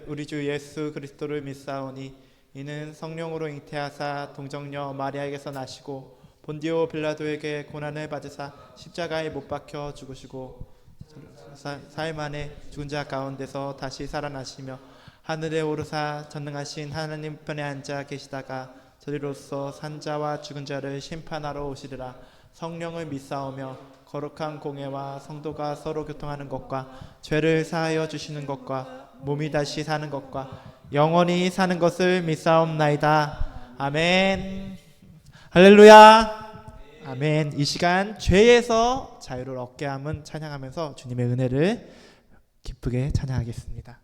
우리 주 예수 그리스도를 믿사오니 이는 성령으로 잉태하사 동정녀 마리아에게서 나시고 본디오 빌라도에게 고난을 받으사 십자가에 못 박혀 죽으시고 사흘 만에 죽은 자 가운데서 다시 살아나시며 하늘에 오르사 전능하신 하나님 편에 앉아 계시다가 저리로서 산자와 죽은 자를 심판하러 오시리라. 성령을 믿사오며 거룩한 공예와 성도가 서로 교통하는 것과 죄를 사하여 주시는 것과 몸이 다시 사는 것과 영원히 사는 것을 믿사옵나이다. 아멘. 할렐루야. 아멘. 이 시간 죄에서 자유를 얻게 함은 찬양하면서 주님의 은혜를 기쁘게 찬양하겠습니다.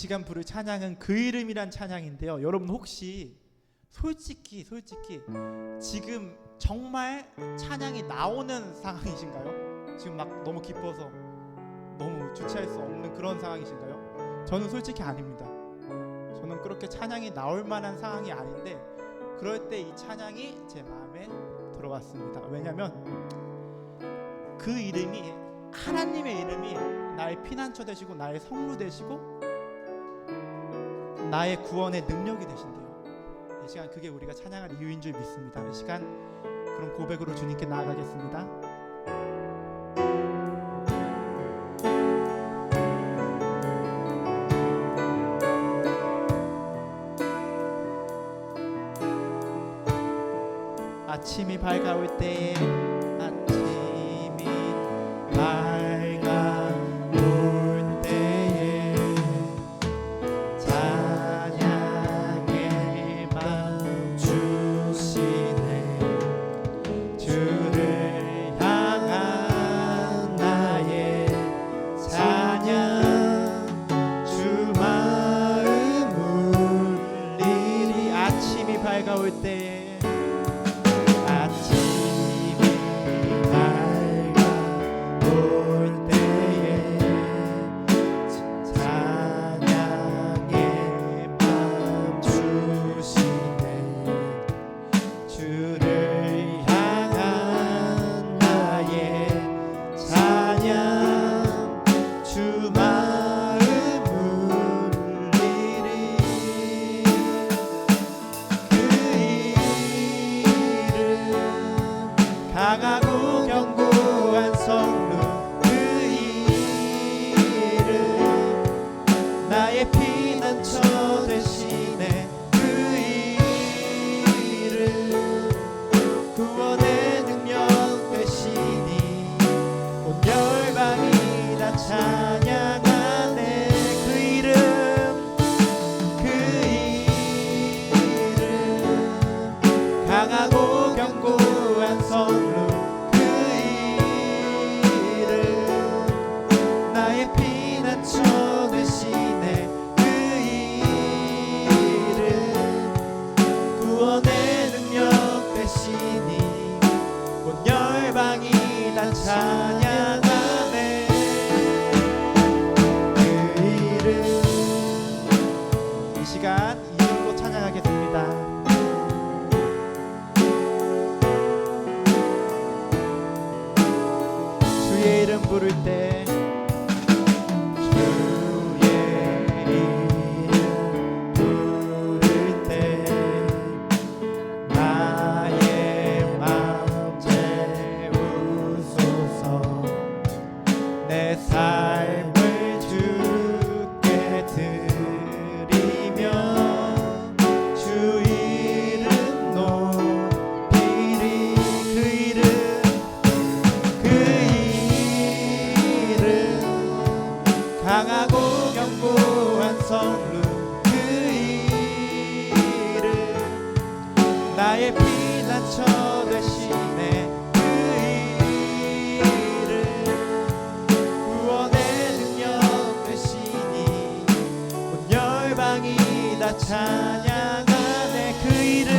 시간 부를 찬양은 그 이름이란 찬양인데요. 여러분 혹시 솔직히 지금 정말 찬양이 나오는 상황이신가요? 지금 막 너무 기뻐서 너무 주체할 수 없는 그런 상황이신가요? 저는 솔직히 아닙니다. 저는 그렇게 찬양이 나올 만한 상황이 아닌데 그럴 때 이 찬양이 제 마음에 들어왔습니다. 왜냐하면 그 이름이, 하나님의 이름이 나의 피난처 되시고 나의 성루 되시고 나의 구원의 능력이 되신대요. 이 시간 그게 우리가 찬양할 이유인 줄 믿습니다. 이 시간 그런 고백으로 주님께 나아가겠습니다. 아침이 밝아올 때에, 아침이 밝아올 때에 찬양의 맘 주시네. 주를 향한 나의 찬양, 주 마음 울리리. 아침이 밝아올 때에, 강하고 견고한 성루, 그 이름 나의 피난처 되시네. 그 이름 구원의 능력 되시니 온 열방이 다 찬양하네. 그 이름, 그 이름 강하고 견고한 성루, 피난처 되시네. 그 이름 구원의 능력 되시니 온 열방이 다 찬양하네. 그 이름, 이 시간 이 이름으로 찬양하겠습니다. 주의 이름 부를 때, 내 삶을 주께 드리며 주 이름 높이리. 그 이름, 그 이름 강하고 견고한 성루, 그 이름 나의 피난처 되시네. 다 찬양하네. 그 이름,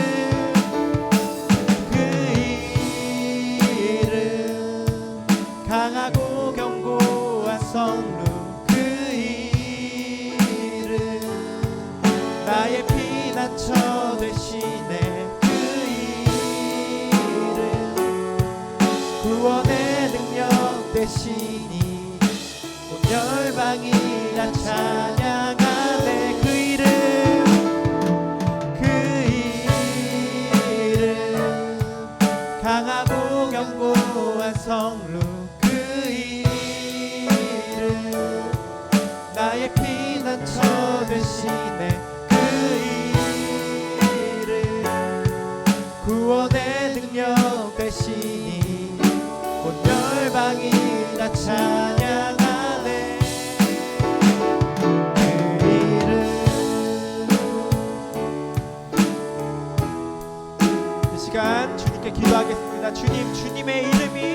그 이름 강하고 견고한 성루, 그 이름 나의 피난처 되시네. 그 이름 구원의 능력 되시니 온 열방이 다 찬양하네. 그 이름, 강하고 견고한 성루, 그 이름 나의 피난처 되시네. 그 이름 구원의 능력 되시니 온 열방이 다 찬양하네. 그 이름, 이 시간 주님께 기도하겠습니다. 주님, 주님의 이름이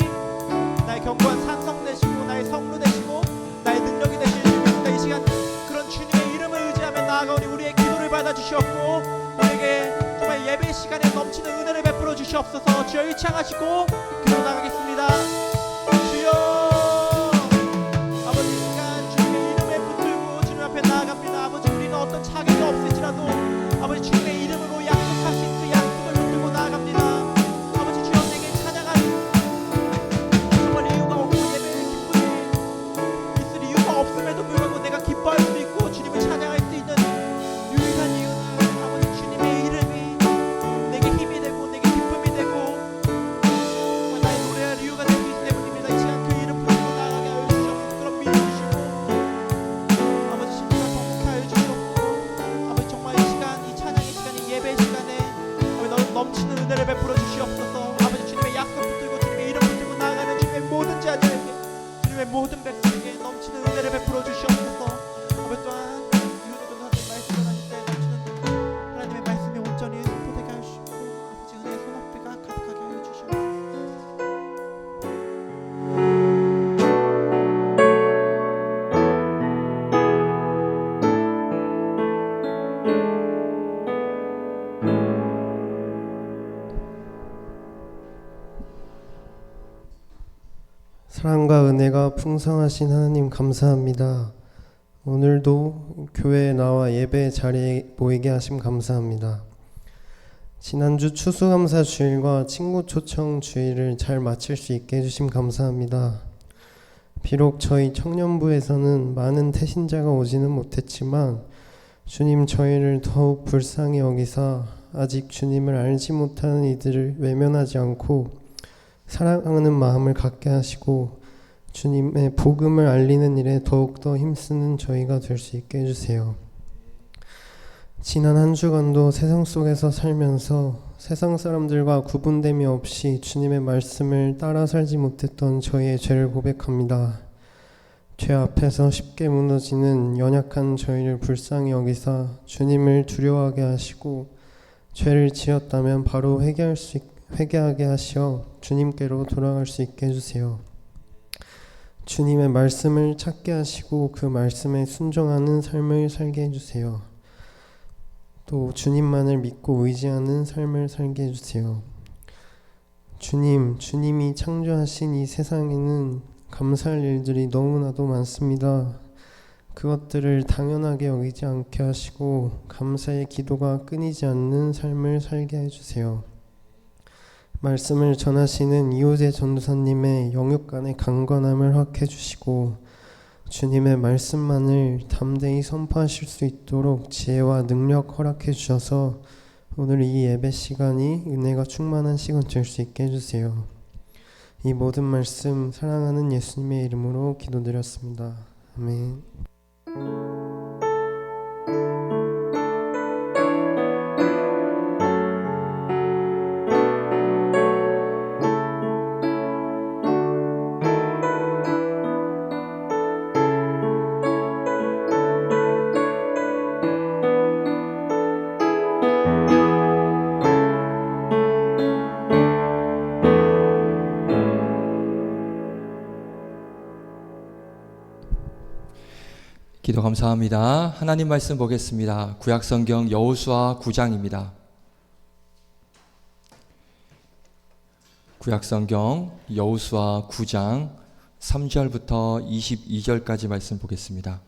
나의 견고한 산성 되시고 나의 성루 되시고 나의 능력이 되시는 줄 믿습니다. 이 시간 그런 주님의 이름을 주시옵고 우리에게 정말 예배 시간에 넘치는 은혜를 베풀어 주시옵소서. 주여 일창하시고 기도 나가겠습니다. 주여 아버지 이 시간 주님의 이름에 붙들고 주님 앞에 나아갑니다. 아버지 우리는 어떤 차이가 없을지라도 아버지 주님의 이름으로 약속하신 그 약속을 붙들고 나아갑니다. 아버지 주여 내게 찬양할 정말 이유가 없고 예배의 기쁨이 있을 이유가 없음에도 불구하고 내가 기뻐할 수 있고 주님을 찬양할 수 있는 유일한 이유는 아버지 주님의 이름이 내게 힘이 되고 내게 기쁨이 되고 정말 나의 노래할 이유가 되기 때문입니다. 이 시간 그 이름 부르고 나아가게 하여 주시옵소서. 그런 믿음 주시고 아버지 심지가 통곡하게 하여 주시옵고 아버지 정말 이 시간 이 찬양의 시간 이 예배의 시간에 아버지 넘치는 은혜를 베풀어 주시옵소서. 아버지 주님의 약속 붙들고 주님의 이름 붙들고 나아가는 주님의 모든 자녀에게 주님의 모든 백성에게 넘치는 은혜를 베풀어 주시옵소서. 아버지 또한 유대 전사님 말씀을 하실 때 넘치는 하나님의 말씀이 온전히 선포되게 하여 주시고 아버지 은혜의 손앞에가 가득하게 하여 주시옵소서. 사랑과 은혜가 풍성하신 하나님 감사합니다. 오늘도 교회에 나와 예배 자리에 모이게 하심 감사합니다. 지난주 추수감사 주일과 친구 초청 주일을 잘 마칠 수 있게 해주심 감사합니다. 비록 저희 청년부에서는 많은 태신자가 오지는 못했지만 주님 저희를 더욱 불쌍히 여기사 아직 주님을 알지 못하는 이들을 외면하지 않고 사랑하는 마음을 갖게 하시고 주님의 복음을 알리는 일에 더욱더 힘쓰는 저희가 될 수 있게 해주세요. 지난 한 주간도 세상 속에서 살면서 세상 사람들과 구분됨이 없이 주님의 말씀을 따라 살지 못했던 저희의 죄를 고백합니다. 죄 앞에서 쉽게 무너지는 연약한 저희를 불쌍히 여기사 주님을 두려워하게 하시고 죄를 지었다면 바로 회개하게 하시어 주님께로 돌아갈 수 있게 해주세요. 주님의 말씀을 찾게 하시고 그 말씀에 순종하는 삶을 살게 해주세요. 또 주님만을 믿고 의지하는 삶을 살게 해주세요. 주님이 창조하신 이 세상에는 감사할 일들이 너무나도 많습니다. 그것들을 당연하게 여기지 않게 하시고 감사의 기도가 끊이지 않는 삶을 살게 해주세요. 말씀을 전하시는 이호재 전도사님의 영육간의 강건함을 확해 주시고 주님의 말씀만을 담대히 선포하실 수 있도록 지혜와 능력 허락해 주셔서 오늘 이 예배 시간이 은혜가 충만한 시간 될 수 있게 해주세요. 이 모든 말씀 사랑하는 예수님의 이름으로 기도드렸습니다. 아멘. 기도 감사합니다. 하나님 말씀 보겠습니다. 구약성경 여호수아 9장입니다. 구약성경 여호수아 9장 3절부터 22절까지 말씀 보겠습니다.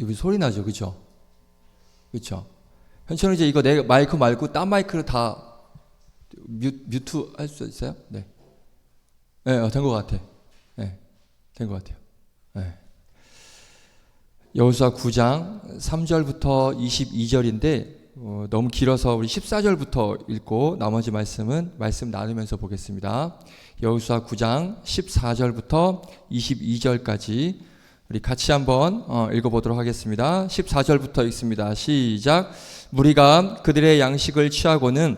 여기 소리 나죠, 그죠? 그렇죠. 현철은 이제 이거 내 마이크 말고 딴 마이크를 다 뮤트 할 수 있어요? 네. 네, 된 것 같아. 네, 된 것 같아요. 네. 여호수아 9장 3절부터 22절인데 너무 길어서 우리 14절부터 읽고 나머지 말씀은 말씀 나누면서 보겠습니다. 여호수아 9장 14절부터 22절까지 우리 같이 한번 읽어보도록 하겠습니다. 14절부터 읽습니다. 시작. 무리가 그들의 양식을 취하고는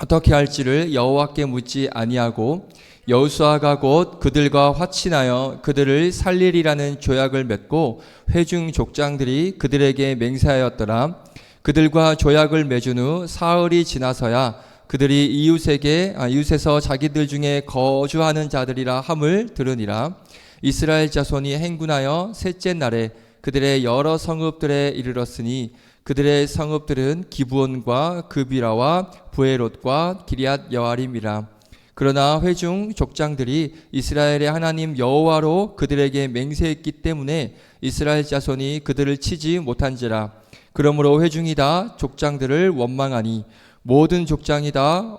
어떻게 할지를 여호와께 묻지 아니하고 여호수아가 곧 그들과 화친하여 그들을 살리리라는 조약을 맺고 회중 족장들이 그들에게 맹세하였더라. 그들과 조약을 맺은 후 사흘이 지나서야 그들이 이웃에서 자기들 중에 거주하는 자들이라 함을 들으니라. 이스라엘 자손이 행군하여 셋째 날에 그들의 여러 성읍들에 이르렀으니 그들의 성읍들은 기브온과 그비라와 부에롯과 기럇 여아림이라. 그러나 회중 족장들이 이스라엘의 하나님 여호와로 그들에게 맹세했기 때문에 이스라엘 자손이 그들을 치지 못한지라. 그러므로 회중이 다 족장들을 원망하니 모든 족장이 다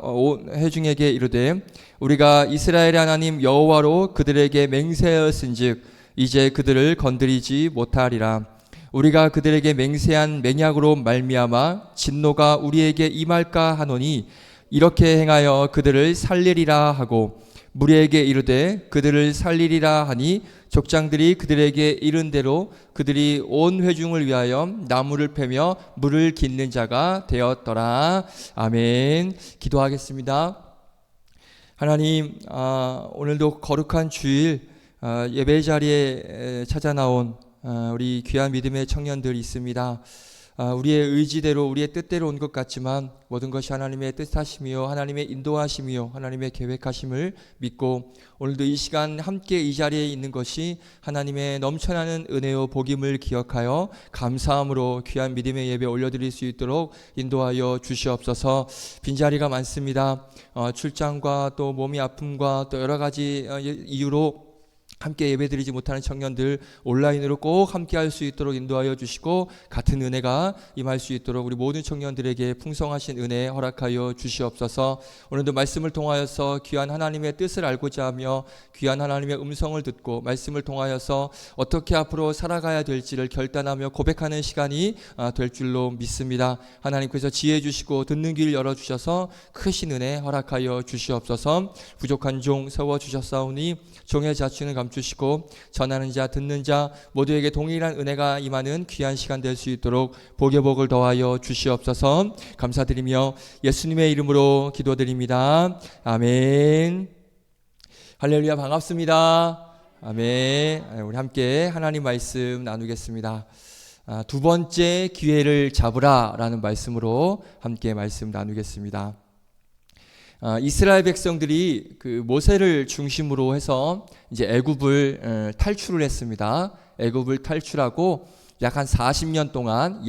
회중에게 이르되 우리가 이스라엘의 하나님 여호와로 그들에게 맹세하였은즉 이제 그들을 건드리지 못하리라. 우리가 그들에게 맹세한 맹약으로 말미암아 진노가 우리에게 임할까 하노니 이렇게 행하여 그들을 살리리라 하고 무리에게 이르되 그들을 살리리라 하니 족장들이 그들에게 이른 대로 그들이 온 회중을 위하여 나무를 패며 물을 깃는 자가 되었더라. 아멘. 기도하겠습니다. 하나님, 오늘도 거룩한 주일 예배 자리에 찾아 나온 우리 귀한 믿음의 청년들이 있습니다. 우리의 의지대로 우리의 뜻대로 온 것 같지만 모든 것이 하나님의 뜻하심이요 하나님의 인도하심이요 하나님의 계획하심을 믿고 오늘도 이 시간 함께 이 자리에 있는 것이 하나님의 넘쳐나는 은혜요 복임을 기억하여 감사함으로 귀한 믿음의 예배 올려드릴 수 있도록 인도하여 주시옵소서. 빈자리가 많습니다. 출장과 또 몸이 아픔과 또 여러 가지 이유로 함께 예배드리지 못하는 청년들 온라인으로 꼭 함께 할 수 있도록 인도하여 주시고 같은 은혜가 임할 수 있도록 우리 모든 청년들에게 풍성하신 은혜 허락하여 주시옵소서. 오늘도 말씀을 통하여서 귀한 하나님의 뜻을 알고자 하며 귀한 하나님의 음성을 듣고 말씀을 통하여서 어떻게 앞으로 살아가야 될지를 결단하며 고백하는 시간이 될 줄로 믿습니다. 하나님께서 지혜 주시고 듣는 길 열어주셔서 크신 은혜 허락하여 주시옵소서. 부족한 종 세워주셨사오니 종의 자취는 감추시고 전하는 자 듣는 자 모두에게 동일한 은혜가 임하는 귀한 시간 될 수 있도록 복의 복을 더하여 주시옵소서. 감사드리며 예수님의 이름으로 기도드립니다. 아멘. 할렐루야. 반갑습니다. 아멘. 우리 함께 하나님 말씀 나누겠습니다. 두 번째 기회를 잡으라 라는 말씀으로 함께 말씀 나누겠습니다. 이스라엘 백성들이 그 모세를 중심으로 해서 이제 애굽을 탈출을 했습니다. 애굽을 탈출하고 약 40년 동안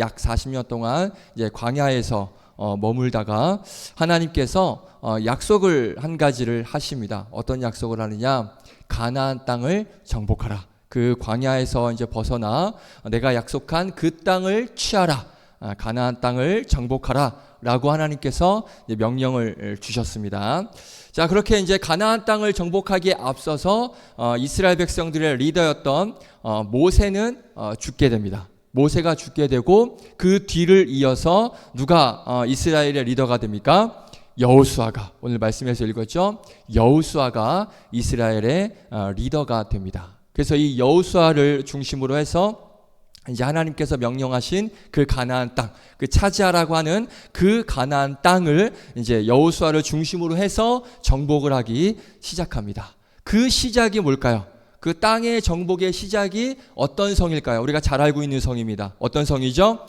이제 광야에서 머물다가 하나님께서 약속을 한 가지를 하십니다. 어떤 약속을 하느냐? 가나안 땅을 정복하라. 그 광야에서 이제 벗어나 내가 약속한 그 땅을 취하라. 가나안 땅을 정복하라 라고 하나님께서 명령을 주셨습니다. 자, 그렇게 이제 가나안 땅을 정복하기에 앞서서 이스라엘 백성들의 리더였던 모세는 죽게 됩니다. 모세가 죽게 되고 그 뒤를 이어서 누가 이스라엘의 리더가 됩니까? 여호수아가, 오늘 말씀에서 읽었죠? 여호수아가 이스라엘의 리더가 됩니다. 그래서 이 여호수아를 중심으로 해서 이제 하나님께서 명령하신 그 가나안 땅, 그 차지하라고 하는 그 가나안 땅을 이제 여호수아를 중심으로 해서 정복을 하기 시작합니다. 그 시작이 뭘까요? 그 땅의 정복의 시작이 어떤 성일까요? 우리가 잘 알고 있는 성입니다. 어떤 성이죠?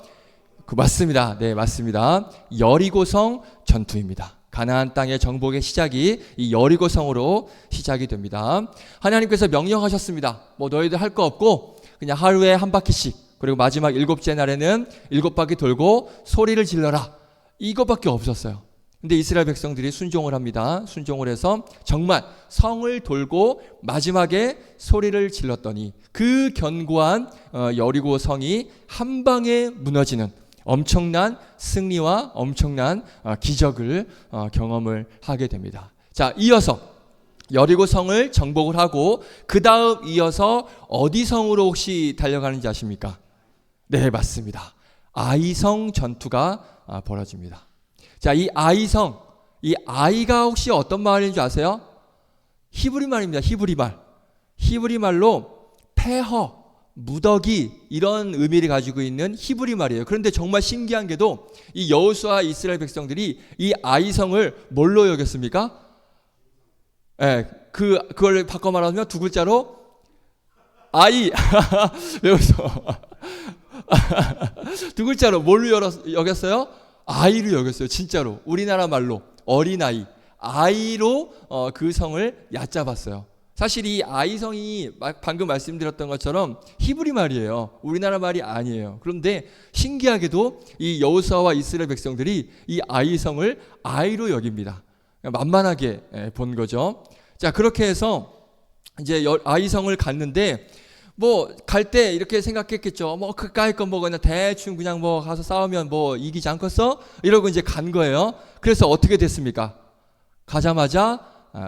맞습니다. 네, 맞습니다. 여리고성 전투입니다. 가나안 땅의 정복의 시작이 이 여리고성으로 시작이 됩니다. 하나님께서 명령하셨습니다. 너희들 할 거 없고 그냥 하루에 한 바퀴씩, 그리고 마지막 7째 날에는 7바퀴 돌고 소리를 질러라. 이것밖에 없었어요. 근데 이스라엘 백성들이 순종을 합니다. 순종을 해서 정말 성을 돌고 마지막에 소리를 질렀더니 그 견고한 여리고 성이 한 방에 무너지는 엄청난 승리와 엄청난 기적을 경험을 하게 됩니다. 자, 이어서 여리고 성을 정복을 하고 그 다음 이어서 어디 성으로 혹시 달려가는지 아십니까? 네, 맞습니다. 아이성 전투가 벌어집니다. 자, 이 아이성, 이 아이가 혹시 어떤 말인 줄 아세요? 히브리 말입니다. 히브리 말. 히브리 말로 폐허, 무더기 이런 의미를 가지고 있는 히브리 말이에요. 그런데 정말 신기한 게도 이 여호수아 이스라엘 백성들이 이 아이성을 뭘로 여겼습니까? 네, 그걸 바꿔 말하면 두 글자로 아이. 외워서 두 글자로 뭘로 여겼어요? 아이로 여겼어요. 진짜로. 우리나라 말로 어린아이, 아이로 그 성을 얕잡았어요. 사실 이 아이성이 방금 말씀드렸던 것처럼 히브리 말이에요. 우리나라 말이 아니에요. 그런데 신기하게도 이 여호수아와 이스라엘 백성들이 이 아이성을 아이로 여깁니다. 만만하게 본 거죠. 자, 그렇게 해서 이제 아이성을 갔는데 뭐 갈 때 이렇게 생각했겠죠. 뭐 그까이 건 뭐 그냥 대충 그냥 뭐 가서 싸우면 뭐 이기지 않겠어? 이러고 이제 간 거예요. 그래서 어떻게 됐습니까? 가자마자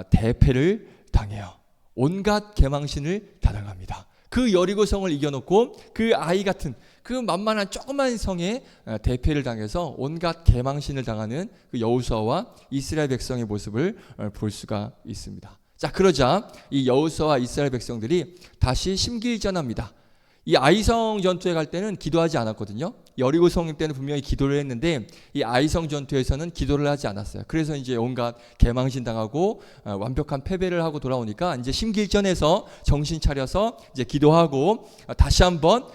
대패를 당해요. 온갖 개망신을 다당합니다. 그 여리고성을 이겨놓고 그 아이 같은 그 만만한 조그만 성에 대패를 당해서 온갖 개망신을 당하는 그 여호수아와 이스라엘 백성의 모습을 볼 수가 있습니다. 자, 그러자 이 여호수아와 이스라엘 백성들이 다시 심기일전합니다. 이 아이성 전투에 갈 때는 기도하지 않았거든요. 여리고성 때는 분명히 기도를 했는데 이 아이성 전투에서는 기도를 하지 않았어요. 그래서 이제 온갖 개망신 당하고 완벽한 패배를 하고 돌아오니까 이제 심기일전에서 정신 차려서 이제 기도하고 다시 한번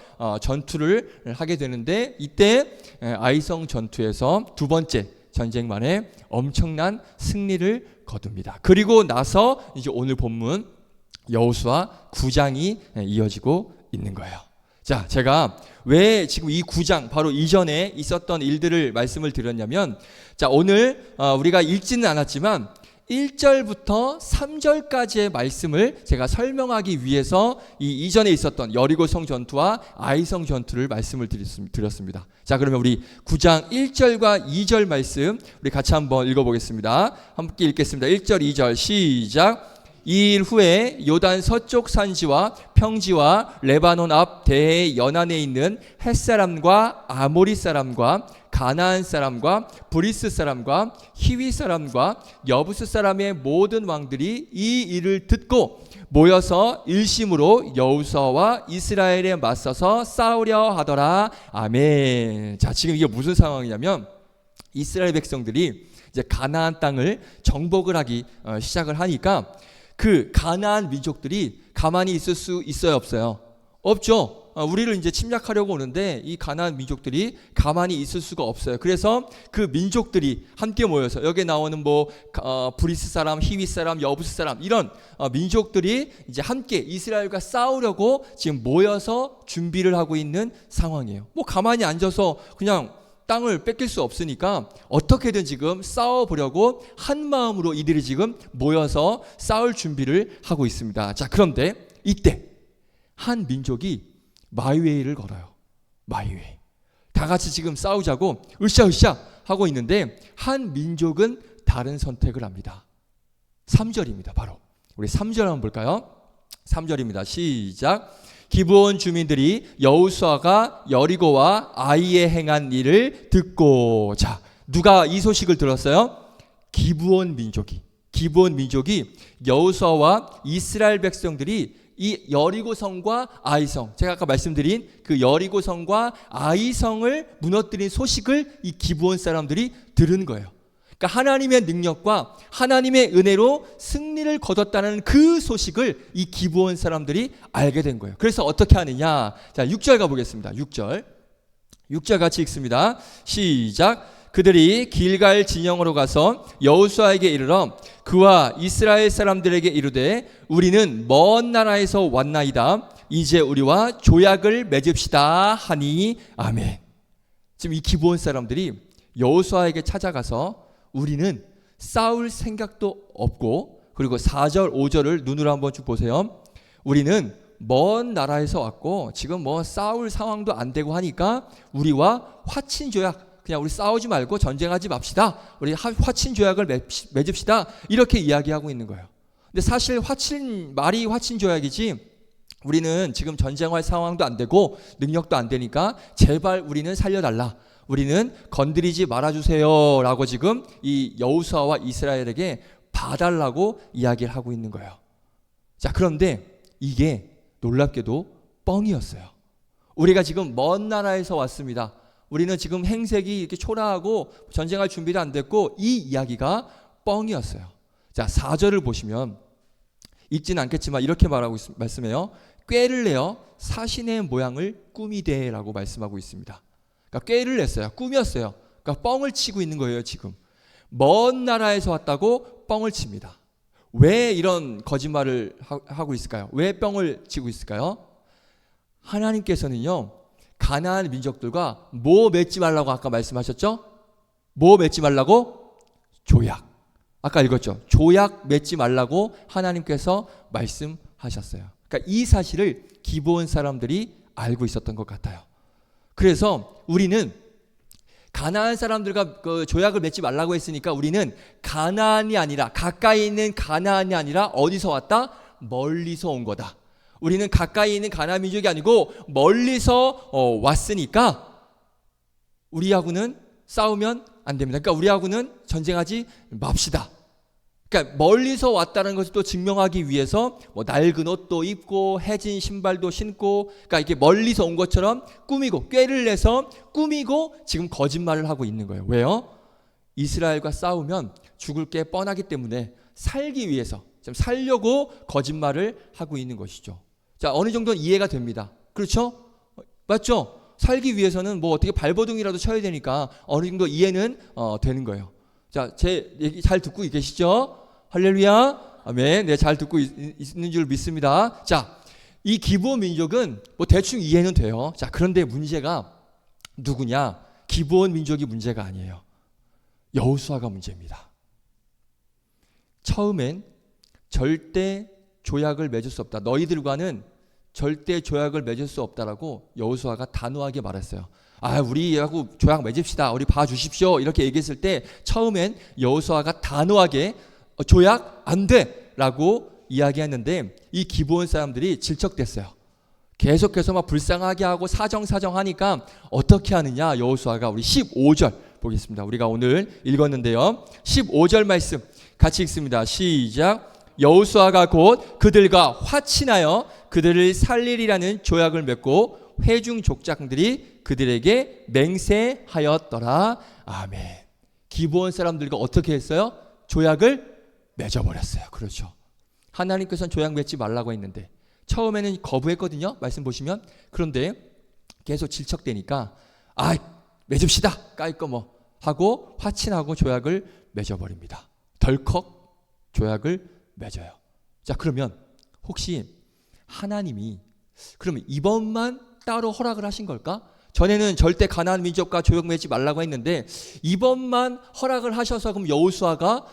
전투를 하게 되는데 이때 아이성 전투에서 두 번째 전쟁 만에 엄청난 승리를 거둡니다. 그리고 나서 이제 오늘 본문 여호수아 9장이 이어지고 있는 거예요. 자, 제가 왜 지금 이 9장 바로 이전에 있었던 일들을 말씀을 드렸냐면, 자, 오늘 우리가 읽지는 않았지만 1절부터 3절까지의 말씀을 제가 설명하기 위해서 이 이전에 있었던 여리고성 전투와 아이성 전투를 말씀을 드렸습니다. 자, 그러면 우리 9장 1절과 2절 말씀 우리 같이 한번 읽어보겠습니다. 함께 읽겠습니다. 1절 2절 시작. 이 일 후에 요단 서쪽 산지와 평지와 레바논 앞 대해 연안에 있는 헷사람과 아모리 사람과 가나안 사람과 브리스 사람과 히위 사람과 여부스 사람의 모든 왕들이 이 일을 듣고 모여서 일심으로 여호수아와 이스라엘에 맞서서 싸우려 하더라. 아멘. 자, 지금 이게 무슨 상황이냐면 이스라엘 백성들이 이제 가나안 땅을 정복을 하기 시작을 하니까 그 가나안 민족들이 가만히 있을 수 있어요, 없어요? 없죠. 우리를 이제 침략하려고 오는데 이 가나안 민족들이 가만히 있을 수가 없어요. 그래서 그 민족들이 함께 모여서 여기 나오는 뭐 브리스 사람, 히위 사람, 여부스 사람 이런 민족들이 이제 함께 이스라엘과 싸우려고 지금 모여서 준비를 하고 있는 상황이에요. 뭐 가만히 앉아서 그냥 땅을 뺏길 수 없으니까 어떻게든 지금 싸워보려고 한 마음으로 이들이 지금 모여서 싸울 준비를 하고 있습니다. 자, 그런데 이때 한 민족이 마이웨이를 걸어요. 마이웨이. 다 같이 지금 싸우자고 으쌰으쌰 하고 있는데 한 민족은 다른 선택을 합니다. 3절입니다. 바로 우리 3절 한번 볼까요? 3절입니다. 시작. 기브온 주민들이 여호수아가 여리고와 아이에 행한 일을 듣고, 자, 누가 이 소식을 들었어요? 기브온 민족이 여호수아와 이스라엘 백성들이 이 여리고성과 아이성, 제가 아까 말씀드린 그 여리고성과 아이성을 무너뜨린 소식을 이 기브온 사람들이 들은 거예요. 그러니까 하나님의 능력과 하나님의 은혜로 승리를 거뒀다는 그 소식을 이 기브온 사람들이 알게 된 거예요. 그래서 어떻게 하느냐? 자, 6절 가보겠습니다. 6절 같이 읽습니다. 시작. 그들이 길갈 진영으로 가서 여호수아에게 이르러 그와 이스라엘 사람들에게 이르되 우리는 먼 나라에서 왔나이다. 이제 우리와 조약을 맺읍시다 하니 아멘. 지금 이 기브온 사람들이 여호수아에게 찾아가서 우리는 싸울 생각도 없고, 그리고 4절 5절을 눈으로 한번 쭉 보세요. 우리는 먼 나라에서 왔고 지금 뭐 싸울 상황도 안 되고 하니까 우리와 화친 조약, 그냥 우리 싸우지 말고 전쟁하지 맙시다. 우리 화친 조약을 맺읍시다. 이렇게 이야기하고 있는 거예요. 근데 사실 말이 화친 조약이지 우리는 지금 전쟁할 상황도 안 되고 능력도 안 되니까 제발 우리는 살려달라. 우리는 건드리지 말아주세요 라고 지금 이 여호수아와 이스라엘에게 봐달라고 이야기를 하고 있는 거예요. 자, 그런데 이게 놀랍게도 뻥이었어요. 우리가 지금 먼 나라에서 왔습니다. 우리는 지금 행색이 이렇게 초라하고 전쟁할 준비도 안 됐고 이 이야기가 뻥이었어요. 자, 4절을 보시면 읽지는 않겠지만 이렇게 말씀해요. 꾀를 내어 사신의 모양을 꾸미되라고 말씀하고 있습니다. 그러니까 꾀를 냈어요. 꾸몄어요. 그러니까 뻥을 치고 있는 거예요. 지금 먼 나라에서 왔다고 뻥을 칩니다. 왜 이런 거짓말을 하고 있을까요? 왜 뻥을 치고 있을까요? 하나님께서는요, 가나안 민족들과 뭐 맺지 말라고 아까 말씀하셨죠? 뭐 맺지 말라고? 조약. 아까 읽었죠? 조약 맺지 말라고 하나님께서 말씀하셨어요. 그러니까 이 사실을 기브온 사람들이 알고 있었던 것 같아요. 그래서 우리는 가나안 사람들과 그 조약을 맺지 말라고 했으니까 우리는 가나안이 아니라, 가까이 있는 가나안이 아니라 어디서 왔다? 멀리서 온 거다. 우리는 가까이 있는 가나안 민족이 아니고 멀리서 왔으니까 우리하고는 싸우면 안 됩니다. 그러니까 우리하고는 전쟁하지 맙시다. 그러니까 멀리서 왔다는 것을 또 증명하기 위해서 뭐 낡은 옷도 입고 해진 신발도 신고, 그러니까 이렇게 멀리서 온 것처럼 꾸미고, 꾀를 내서 꾸미고 지금 거짓말을 하고 있는 거예요. 왜요? 이스라엘과 싸우면 죽을 게 뻔하기 때문에 살기 위해서, 지금 살려고 거짓말을 하고 있는 것이죠. 자, 어느 정도는 이해가 됩니다. 그렇죠? 맞죠? 살기 위해서는 뭐 어떻게 발버둥이라도 쳐야 되니까 어느 정도 이해는 되는 거예요. 자, 제 얘기 잘 듣고 계시죠? 할렐루야. 아멘. 네, 잘 듣고 있는 줄 믿습니다. 자, 이 기브온 민족은 뭐 대충 이해는 돼요. 자, 그런데 문제가 누구냐? 기브온 민족이 문제가 아니에요. 여호수아가 문제입니다. 처음엔 절대 조약을 맺을 수 없다. 너희들과는 절대 조약을 맺을 수 없다라고 여호수아가 단호하게 말했어요. 아, 우리하고 조약 맺읍시다. 우리 봐주십시오. 이렇게 얘기했을 때 처음엔 여호수아가 단호하게 조약 안 돼! 라고 이야기했는데 이 기브온 사람들이 질척댔어요. 계속해서 막 불쌍하게 하고 사정하니까 어떻게 하느냐? 여호수아가 우리 15절 보겠습니다. 우리가 오늘 읽었는데요. 15절 말씀 같이 읽습니다. 시작. 여호수아가 곧 그들과 화친하여 그들을 살리리라는 조약을 맺고 회중 족장들이 그들에게 맹세하였더라. 아멘. 기브온 사람들과 어떻게 했어요? 조약을 맺어버렸어요. 그렇죠. 하나님께서는 조약 맺지 말라고 했는데 처음에는 거부했거든요. 말씀 보시면. 그런데 계속 질척대니까 아, 맺읍시다. 까이꺼 뭐 하고 화친하고 조약을 맺어버립니다. 덜컥 조약을 맺어요. 자, 그러면 혹시 하나님이 그러면 이번만 따로 허락을 하신 걸까? 전에는 절대 가나안 민족과 조약 맺지 말라고 했는데 이번만 허락을 하셔서 그럼 여호수아가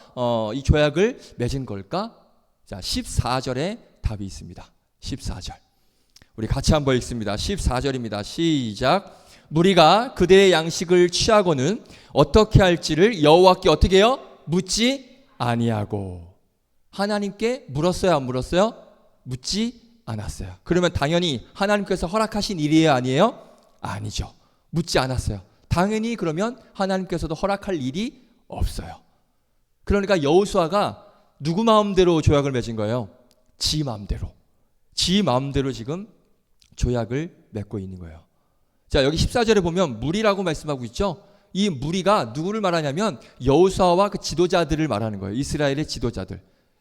이 조약을 맺은 걸까? 자, 14절에 답이 있습니다. 14절. 우리 같이 한번 읽습니다. 14절입니다. 시작. 무리가 그들의 양식을 취하고는 어떻게 할지를 여호와께 어떻게 해요? 묻지 아니하고. 하나님께 물었어요, 안 물었어요? 묻지 않았어요. 그러면 당연히 하나님께서 허락하신 일이에요, 아니에요? 아니죠. 묻지 않았어요. 당연히 그러면 하나님께서도 허락할 일이 없어요. 그러니까 여호수아가 누구 마음대로 조약을 맺은 거예요? 지 마음대로. 지 마음대로 지금 조약을 맺고 있는 거예요. 자, 여기 14절에 보면 무리라고 말씀하고 있죠. 이 무리가 누구를 말하냐면 여호수아와 그 지도자들을 말하는 거예요. 이스라엘의 지도자들.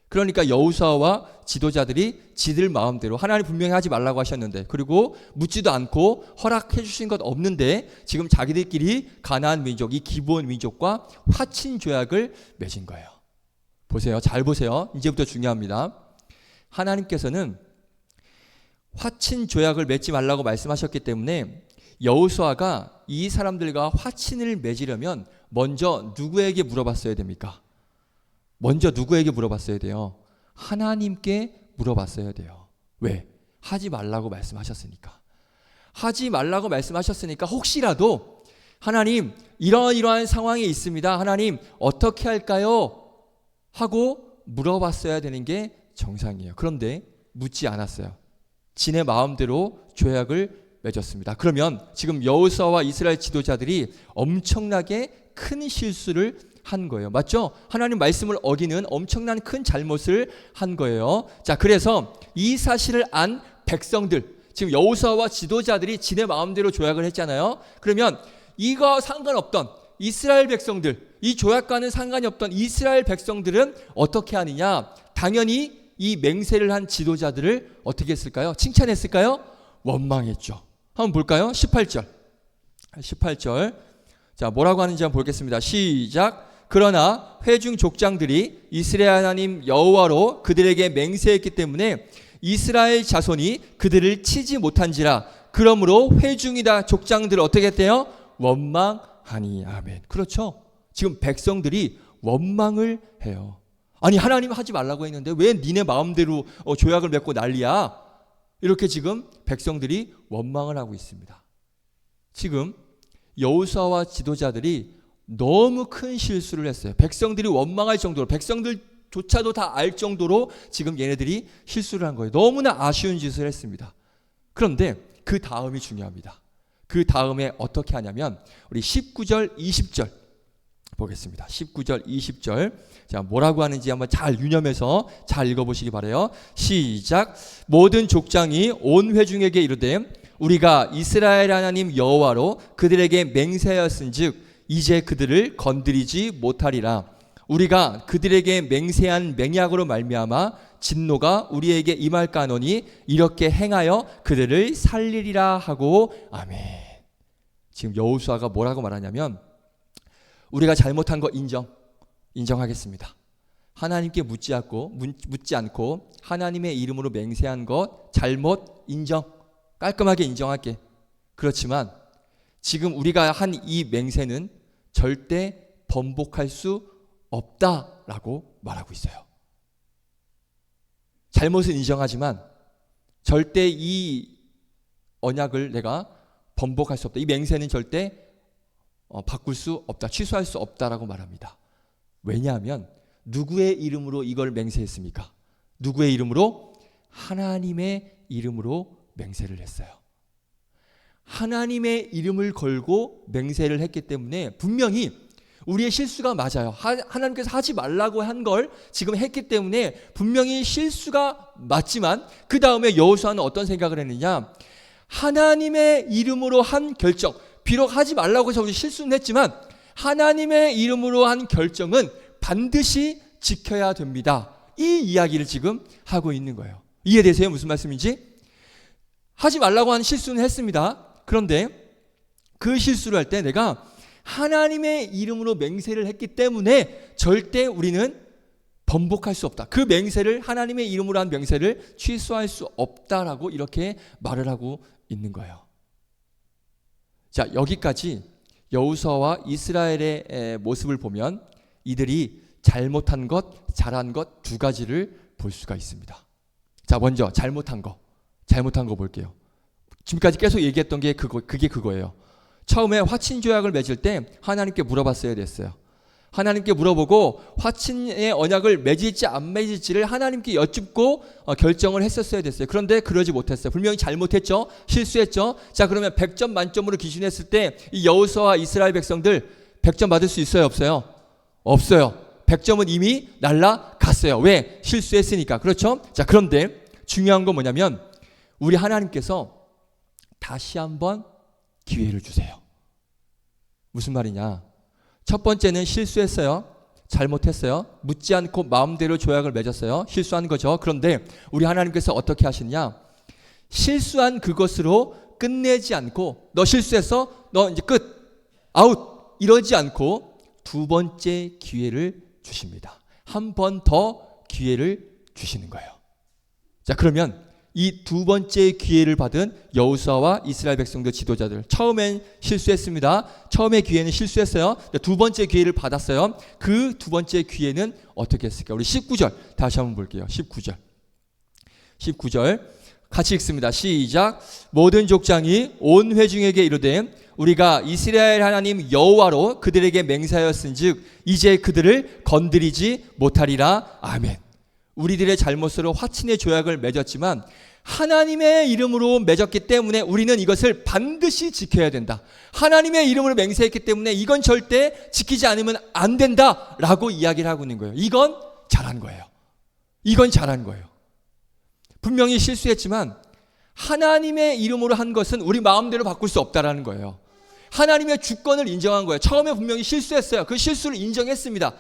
그러니까 여호수아와 지도자들이 지들 마음대로 하나님 분명히 하지 말라고 하셨는데 그리고 묻지도 않고 허락해 주신 것 없는데 지금 자기들끼리 가나안 민족, 이 기브온 민족과 화친 조약을 맺은 거예요. 보세요. 잘 보세요. 이제부터 중요합니다. 하나님께서는 화친 조약을 맺지 말라고 말씀하셨기 때문에 여호수아가 이 사람들과 화친을 맺으려면 먼저 누구에게 물어봤어야 됩니까? 먼저 누구에게 물어봤어야 돼요? 하나님께 물어봤어야 돼요. 왜? 하지 말라고 말씀하셨으니까. 하지 말라고 말씀하셨으니까 혹시라도 하나님 이러이러한 상황이 있습니다. 하나님 어떻게 할까요? 하고 물어봤어야 되는 게 정상이에요. 그런데 묻지 않았어요. 지네 마음대로 조약을 맺었습니다. 그러면 지금 여호수아와 이스라엘 지도자들이 엄청나게 큰 실수를 한 거예요. 맞죠? 하나님 말씀을 어기는 엄청난 큰 잘못을 한 거예요. 자, 그래서 이 사실을 안 백성들, 지금 여호수아와 지도자들이 지네 마음대로 조약을 했잖아요. 그러면 이거 상관없던 이스라엘 백성들, 이 조약과는 상관이 없던 이스라엘 백성들은 어떻게 하느냐? 당연히 이 맹세를 한 지도자들을 어떻게 했을까요? 칭찬했을까요? 원망했죠. 한번 볼까요? 18절. 자, 뭐라고 하는지 한번 보겠습니다. 시작. 그러나 회중 족장들이 이스라엘 하나님 여호와로 그들에게 맹세했기 때문에 이스라엘 자손이 그들을 치지 못한지라. 그러므로 회중이다 족장들을 어떻게 했대요? 원망하니. 아멘. 그렇죠. 지금 백성들이 원망을 해요. 아니, 하나님 하지 말라고 했는데 왜 니네 마음대로 조약을 맺고 난리야? 이렇게 지금 백성들이 원망을 하고 있습니다. 지금 여호수아와 지도자들이 너무 큰 실수를 했어요. 백성들이 원망할 정도로, 백성들조차도 다 알 정도로 지금 얘네들이 실수를 한 거예요. 너무나 아쉬운 짓을 했습니다. 그런데 그 다음이 중요합니다. 그 다음에 어떻게 하냐면 우리 19절 20절 보겠습니다. 19절 20절. 자, 뭐라고 하는지 한번 잘 유념해서 잘 읽어보시기 바라요. 시작. 모든 족장이 온 회중에게 이르되 우리가 이스라엘 하나님 여호와로 그들에게 맹세하였은즉 이제 그들을 건드리지 못하리라. 우리가 그들에게 맹세한 맹약으로 말미암아 진노가 우리에게 임할까노니 이렇게 행하여 그들을 살리리라 하고. 아멘. 지금 여호수아가 뭐라고 말하냐면 우리가 잘못한 거 인정하겠습니다. 하나님께 묻지 않고 하나님의 이름으로 맹세한 것 잘못 깔끔하게 인정할게. 그렇지만 지금 우리가 한 이 맹세는 절대 번복할 수 없다라고 말하고 있어요. 잘못은 인정하지만 절대 이 언약을 내가 번복할 수 없다. 이 맹세는 절대 바꿀 수 없다. 취소할 수 없다라고 말합니다. 왜냐하면 누구의 이름으로 이걸 맹세했습니까? 누구의 이름으로? 하나님의 이름으로 맹세를 했어요. 하나님의 이름을 걸고 맹세를 했기 때문에 분명히 우리의 실수가 맞아요. 하나님께서 하지 말라고 한 걸 지금 했기 때문에 분명히 실수가 맞지만 그 다음에 여호수아는 어떤 생각을 했느냐? 하나님의 이름으로 한 결정, 비록 하지 말라고 해서 우리 실수는 했지만 하나님의 이름으로 한 결정은 반드시 지켜야 됩니다. 이 이야기를 지금 하고 있는 거예요. 이해되세요? 무슨 말씀인지? 하지 말라고 한 실수는 했습니다. 그런데 그 실수를 할 때 내가 하나님의 이름으로 맹세를 했기 때문에 절대 우리는 번복할 수 없다. 그 맹세를, 하나님의 이름으로 한 맹세를 취소할 수 없다라고 이렇게 말을 하고 있는 거예요. 자, 여기까지 여호수아와 이스라엘의 모습을 보면 이들이 잘못한 것, 잘한 것 두 가지를 볼 수가 있습니다. 자, 먼저 잘못한 거 볼게요. 지금까지 계속 얘기했던 게 그게 그거예요. 처음에 화친 조약을 맺을 때 하나님께 물어봤어야 됐어요. 하나님께 물어보고 화친의 언약을 맺을지 안 맺을지를 하나님께 여쭙고 결정을 했었어야 됐어요. 그런데 그러지 못했어요. 분명히 잘못했죠. 실수했죠. 자, 그러면 100점 만점으로 기준했을 때 이 여호수아와 이스라엘 백성들 100점 받을 수 있어요? 없어요? 없어요. 100점은 이미 날라갔어요. 왜? 실수했으니까. 그렇죠? 자, 그런데 중요한 건 뭐냐면 우리 하나님께서 다시 한번 기회를 주세요. 무슨 말이냐? 첫 번째는 실수했어요. 잘못했어요. 묻지 않고 마음대로 조약을 맺었어요. 실수한 거죠. 그런데 우리 하나님께서 어떻게 하시느냐? 실수한 그것으로 끝내지 않고 너 실수했어? 너 이제 끝. 아웃. 이러지 않고 두 번째 기회를 주십니다. 한 번 더 기회를 주시는 거예요. 자, 그러면 이 두 번째 기회를 받은 여호수아와 이스라엘 백성들 지도자들, 처음엔 실수했습니다. 처음의 기회는 실수했어요. 두 번째 기회를 받았어요. 그 두 번째 기회는 어떻게 했을까? 우리 19절 다시 한번 볼게요. 19절 같이 읽습니다. 시작. 모든 족장이 온 회중에게 이르되 우리가 이스라엘 하나님 여호와로 그들에게 맹세하였은즉 이제 그들을 건드리지 못하리라. 아멘. 우리들의 잘못으로 화친의 조약을 맺었지만 하나님의 이름으로 맺었기 때문에 우리는 이것을 반드시 지켜야 된다. 하나님의 이름으로 맹세했기 때문에 이건 절대 지키지 않으면 안 된다라고 이야기를 하고 있는 거예요. 이건 잘한 거예요. 이건 잘한 거예요. 분명히 실수했지만 하나님의 이름으로 한 것은 우리 마음대로 바꿀 수 없다라는 거예요. 하나님의 주권을 인정한 거예요. 처음에 분명히 실수했어요. 그 실수를 인정했습니다.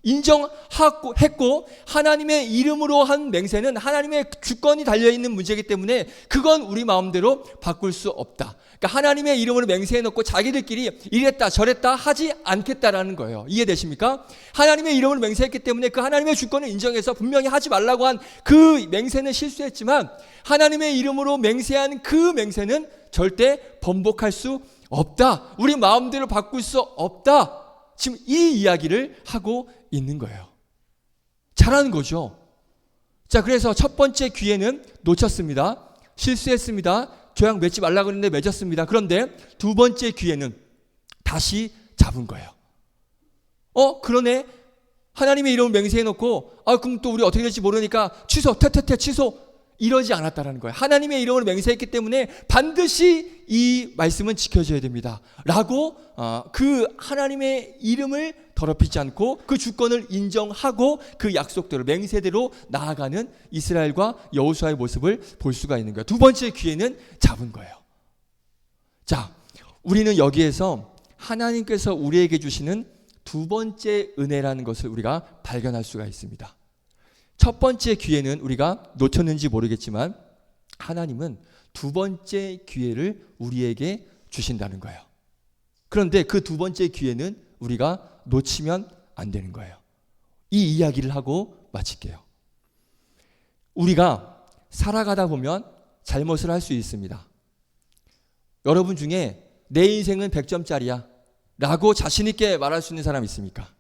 인정하고 했고, 하나님의 이름으로 한 맹세는 하나님의 주권이 달려있는 문제이기 때문에 그건 우리 마음대로 바꿀 수 없다. 그러니까 하나님의 이름으로 맹세해놓고 자기들끼리 이랬다 저랬다 하지 않겠다라는 거예요. 이해되십니까? 하나님의 이름으로 맹세했기 때문에 그 하나님의 주권을 인정해서 분명히 하지 말라고 한 그 맹세는 실수했지만, 하나님의 이름으로 맹세한 그 맹세는 절대 번복할 수 없다. 우리 마음대로 바꿀 수 없다. 지금 이 이야기를 하고 있는 거예요. 잘하는 거죠. 자, 그래서 첫 번째 기회는 놓쳤습니다. 실수했습니다. 조약 맺지 말라고 했는데 맺었습니다. 그런데 두 번째 기회는 다시 잡은 거예요. 그러네. 하나님의 이름을 맹세해놓고 그럼 또 우리 어떻게 될지 모르니까 취소, 취소, 이러지 않았다라는 거예요. 하나님의 이름을 맹세했기 때문에 반드시 이 말씀은 지켜져야 됩니다 라고 그 하나님의 이름을 더럽히지 않고 그 주권을 인정하고 그 약속대로 맹세대로 나아가는 이스라엘과 여호수아의 모습을 볼 수가 있는 거예요. 두 번째 기회는 잡은 거예요. 자, 우리는 여기에서 하나님께서 우리에게 주시는 두 번째 은혜라는 것을 우리가 발견할 수가 있습니다. 첫 번째 기회는 우리가 놓쳤는지 모르겠지만 하나님은 두 번째 기회를 우리에게 주신다는 거예요. 그런데 그 두 번째 기회는 우리가 놓치면 안 되는 거예요. 이 이야기를 하고 마칠게요. 우리가 살아가다 보면 잘못을 할 수 있습니다. 여러분 중에 내 인생은 100점짜리야 라고 자신 있게 말할 수 있는 사람 있습니까?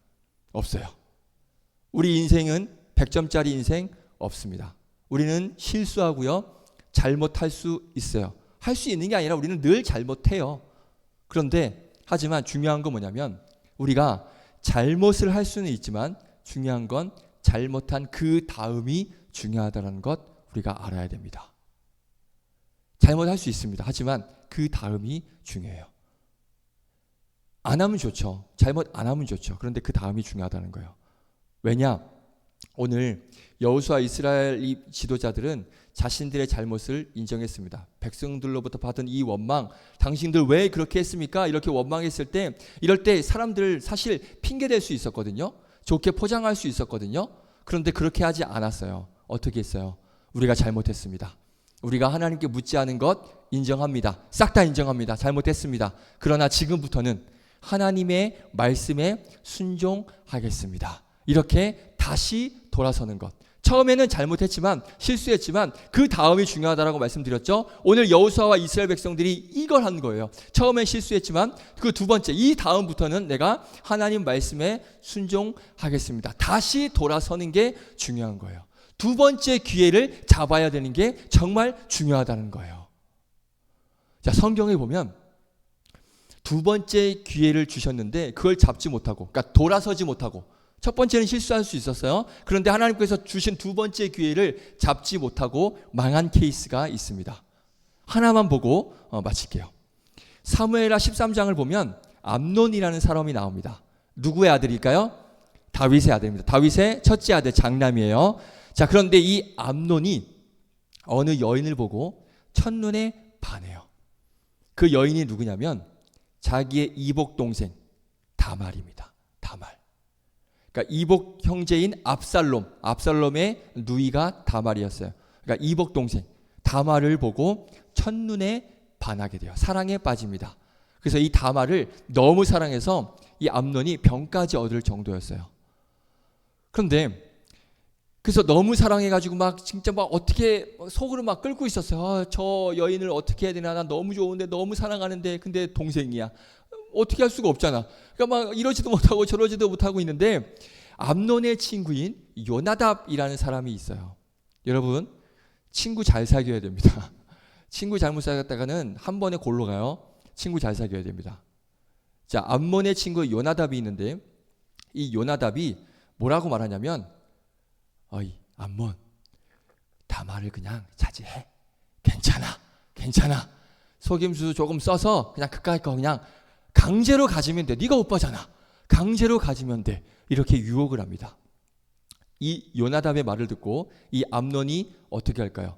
없어요. 우리 인생은 100점짜리 인생 없습니다. 우리는 실수하고요, 잘못할 수 있어요. 할 수 있는 게 아니라 우리는 늘 잘못해요. 그런데 하지만 중요한 건 뭐냐면 우리가 잘못을 할 수는 있지만 중요한 건 잘못한 그 다음이 중요하다는 것 우리가 알아야 됩니다. 잘못할 수 있습니다. 하지만 그 다음이 중요해요. 안 하면 좋죠. 잘못 안 하면 좋죠. 그런데 그 다음이 중요하다는 거예요. 왜냐? 오늘 여호수아 이스라엘 이 지도자들은 자신들의 잘못을 인정했습니다. 백성들로부터 받은 이 원망, 당신들 왜 그렇게 했습니까? 이렇게 원망했을 때, 이럴 때 사람들 사실 핑계댈 수 있었거든요. 좋게 포장할 수 있었거든요. 그런데 그렇게 하지 않았어요. 어떻게 했어요? 우리가 잘못했습니다. 우리가 하나님께 묻지 않은 것 인정합니다. 싹 다 인정합니다. 잘못했습니다. 그러나 지금부터는 하나님의 말씀에 순종하겠습니다. 이렇게 다시 돌아서는 것. 처음에는 잘못했지만 실수했지만 그 다음이 중요하다라고 말씀드렸죠. 오늘 여호수아와 이스라엘 백성들이 이걸 한 거예요. 처음엔 실수했지만 그 두 번째, 이 다음부터는 내가 하나님 말씀에 순종하겠습니다. 다시 돌아서는 게 중요한 거예요. 두 번째 기회를 잡아야 되는 게 정말 중요하다는 거예요. 자, 성경에 보면 두 번째 기회를 주셨는데 그걸 잡지 못하고, 그러니까 돌아서지 못하고, 첫 번째는 실수할 수 있었어요. 그런데 하나님께서 주신 두 번째 기회를 잡지 못하고 망한 케이스가 있습니다. 하나만 보고 마칠게요. 사무엘하 13장을 보면 암논이라는 사람이 나옵니다. 누구의 아들일까요? 다윗의 아들입니다. 다윗의 첫째 아들, 장남이에요. 자, 그런데 이 암논이 어느 여인을 보고 첫눈에 반해요. 그 여인이 누구냐면 자기의 이복 동생 다말입니다. 다말. 그러니까 이복 형제인 압살롬의 누이가 다말이었어요. 그러니까 이복 동생 다말을 보고 첫눈에 반하게 돼요. 사랑에 빠집니다. 그래서 이 다말을 너무 사랑해서 이 암논이 병까지 얻을 정도였어요. 그런데 그래서 너무 사랑해가지고 막 진짜 막 어떻게 속으로 막 끓고 있었어요. 저 여인을 어떻게 해야 되나, 난 너무 좋은데 너무 사랑하는데 근데 동생이야. 어떻게 할 수가 없잖아. 그러니까 막 이러지도 못하고 저러지도 못하고 있는데 암논의 친구인 요나답이라는 사람이 있어요. 여러분, 친구 잘 사귀어야 됩니다. 친구 잘못 사귀었다가는 한 번에 골로 가요. 친구 잘 사귀어야 됩니다. 자, 암논의 친구 요나답이 있는데 이 요나답이 뭐라고 말하냐면, 어이 암논, 다말을 그냥 차지해. 괜찮아. 속임수 조금 써서 그냥 그까이 거 그냥 강제로 가지면 돼. 네가 오빠잖아. 강제로 가지면 돼. 이렇게 유혹을 합니다. 이 요나답의 말을 듣고 이 암논이 어떻게 할까요?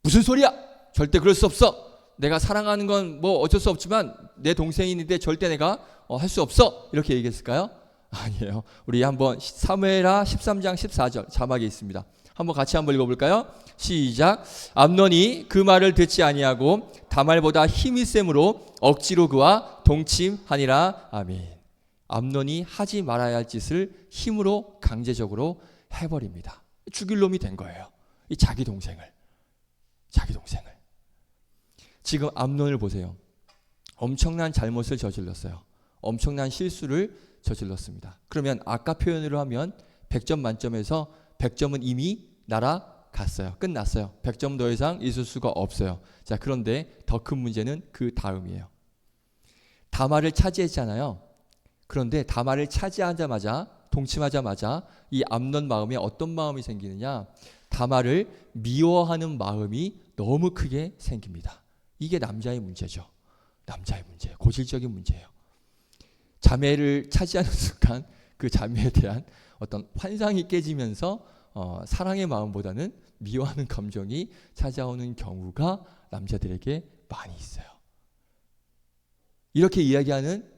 무슨 소리야? 절대 그럴 수 없어. 내가 사랑하는 건 뭐 어쩔 수 없지만 내 동생인데 절대 내가 할 수 없어. 이렇게 얘기했을까요? 아니에요. 우리 한번 사무엘하 13장 14절 자막에 있습니다. 한번 같이 한번 읽어볼까요? 시작. 암논이 그 말을 듣지 아니하고 다말보다 힘이 셈으로 억지로 그와 동침하니라. 아멘. 암논이 하지 말아야 할 짓을 힘으로 강제적으로 해버립니다. 죽일 놈이 된 거예요. 이 자기 동생을. 지금 암논을 보세요. 엄청난 잘못을 저질렀어요. 엄청난 실수를 저질렀습니다. 그러면 아까 표현으로 하면 100점 만점에서 100점은 이미 날아갔어요. 끝났어요. 100점 더 이상 있을 수가 없어요. 자, 그런데 더 큰 문제는 그 다음이에요. 다말을 차지했잖아요. 그런데 다말을 차지하자마자, 동침하자마자 이 암논 마음에 어떤 마음이 생기느냐? 다말을 미워하는 마음이 너무 크게 생깁니다. 이게 남자의 문제죠. 남자의 문제예요. 고질적인 문제예요. 자매를 차지하는 순간 그 자매에 대한 어떤 환상이 깨지면서 사랑의 마음보다는 미워하는 감정이 찾아오는 경우가 남자들에게 많이 있어요. 이렇게 이야기하는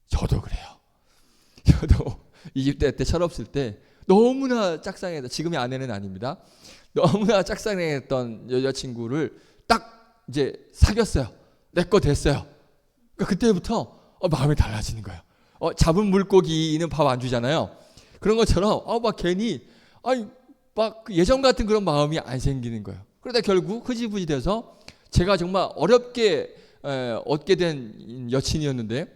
저도 그래요. 저도 20대 때 철없을 때 너무나 짝사랑했던, 지금의 아내는 아닙니다. 너무나 짝사랑했던 여자친구를 딱 이제 사귀었어요. 내 거 됐어요. 그러니까 그때부터 마음이 달라지는 거예요. 잡은 물고기는 밥 안 주잖아요. 그런 것처럼 막 괜히 막 예전 같은 그런 마음이 안 생기는 거예요. 그러다 결국 흐지부지 돼서 제가 정말 어렵게 얻게 된 여친이었는데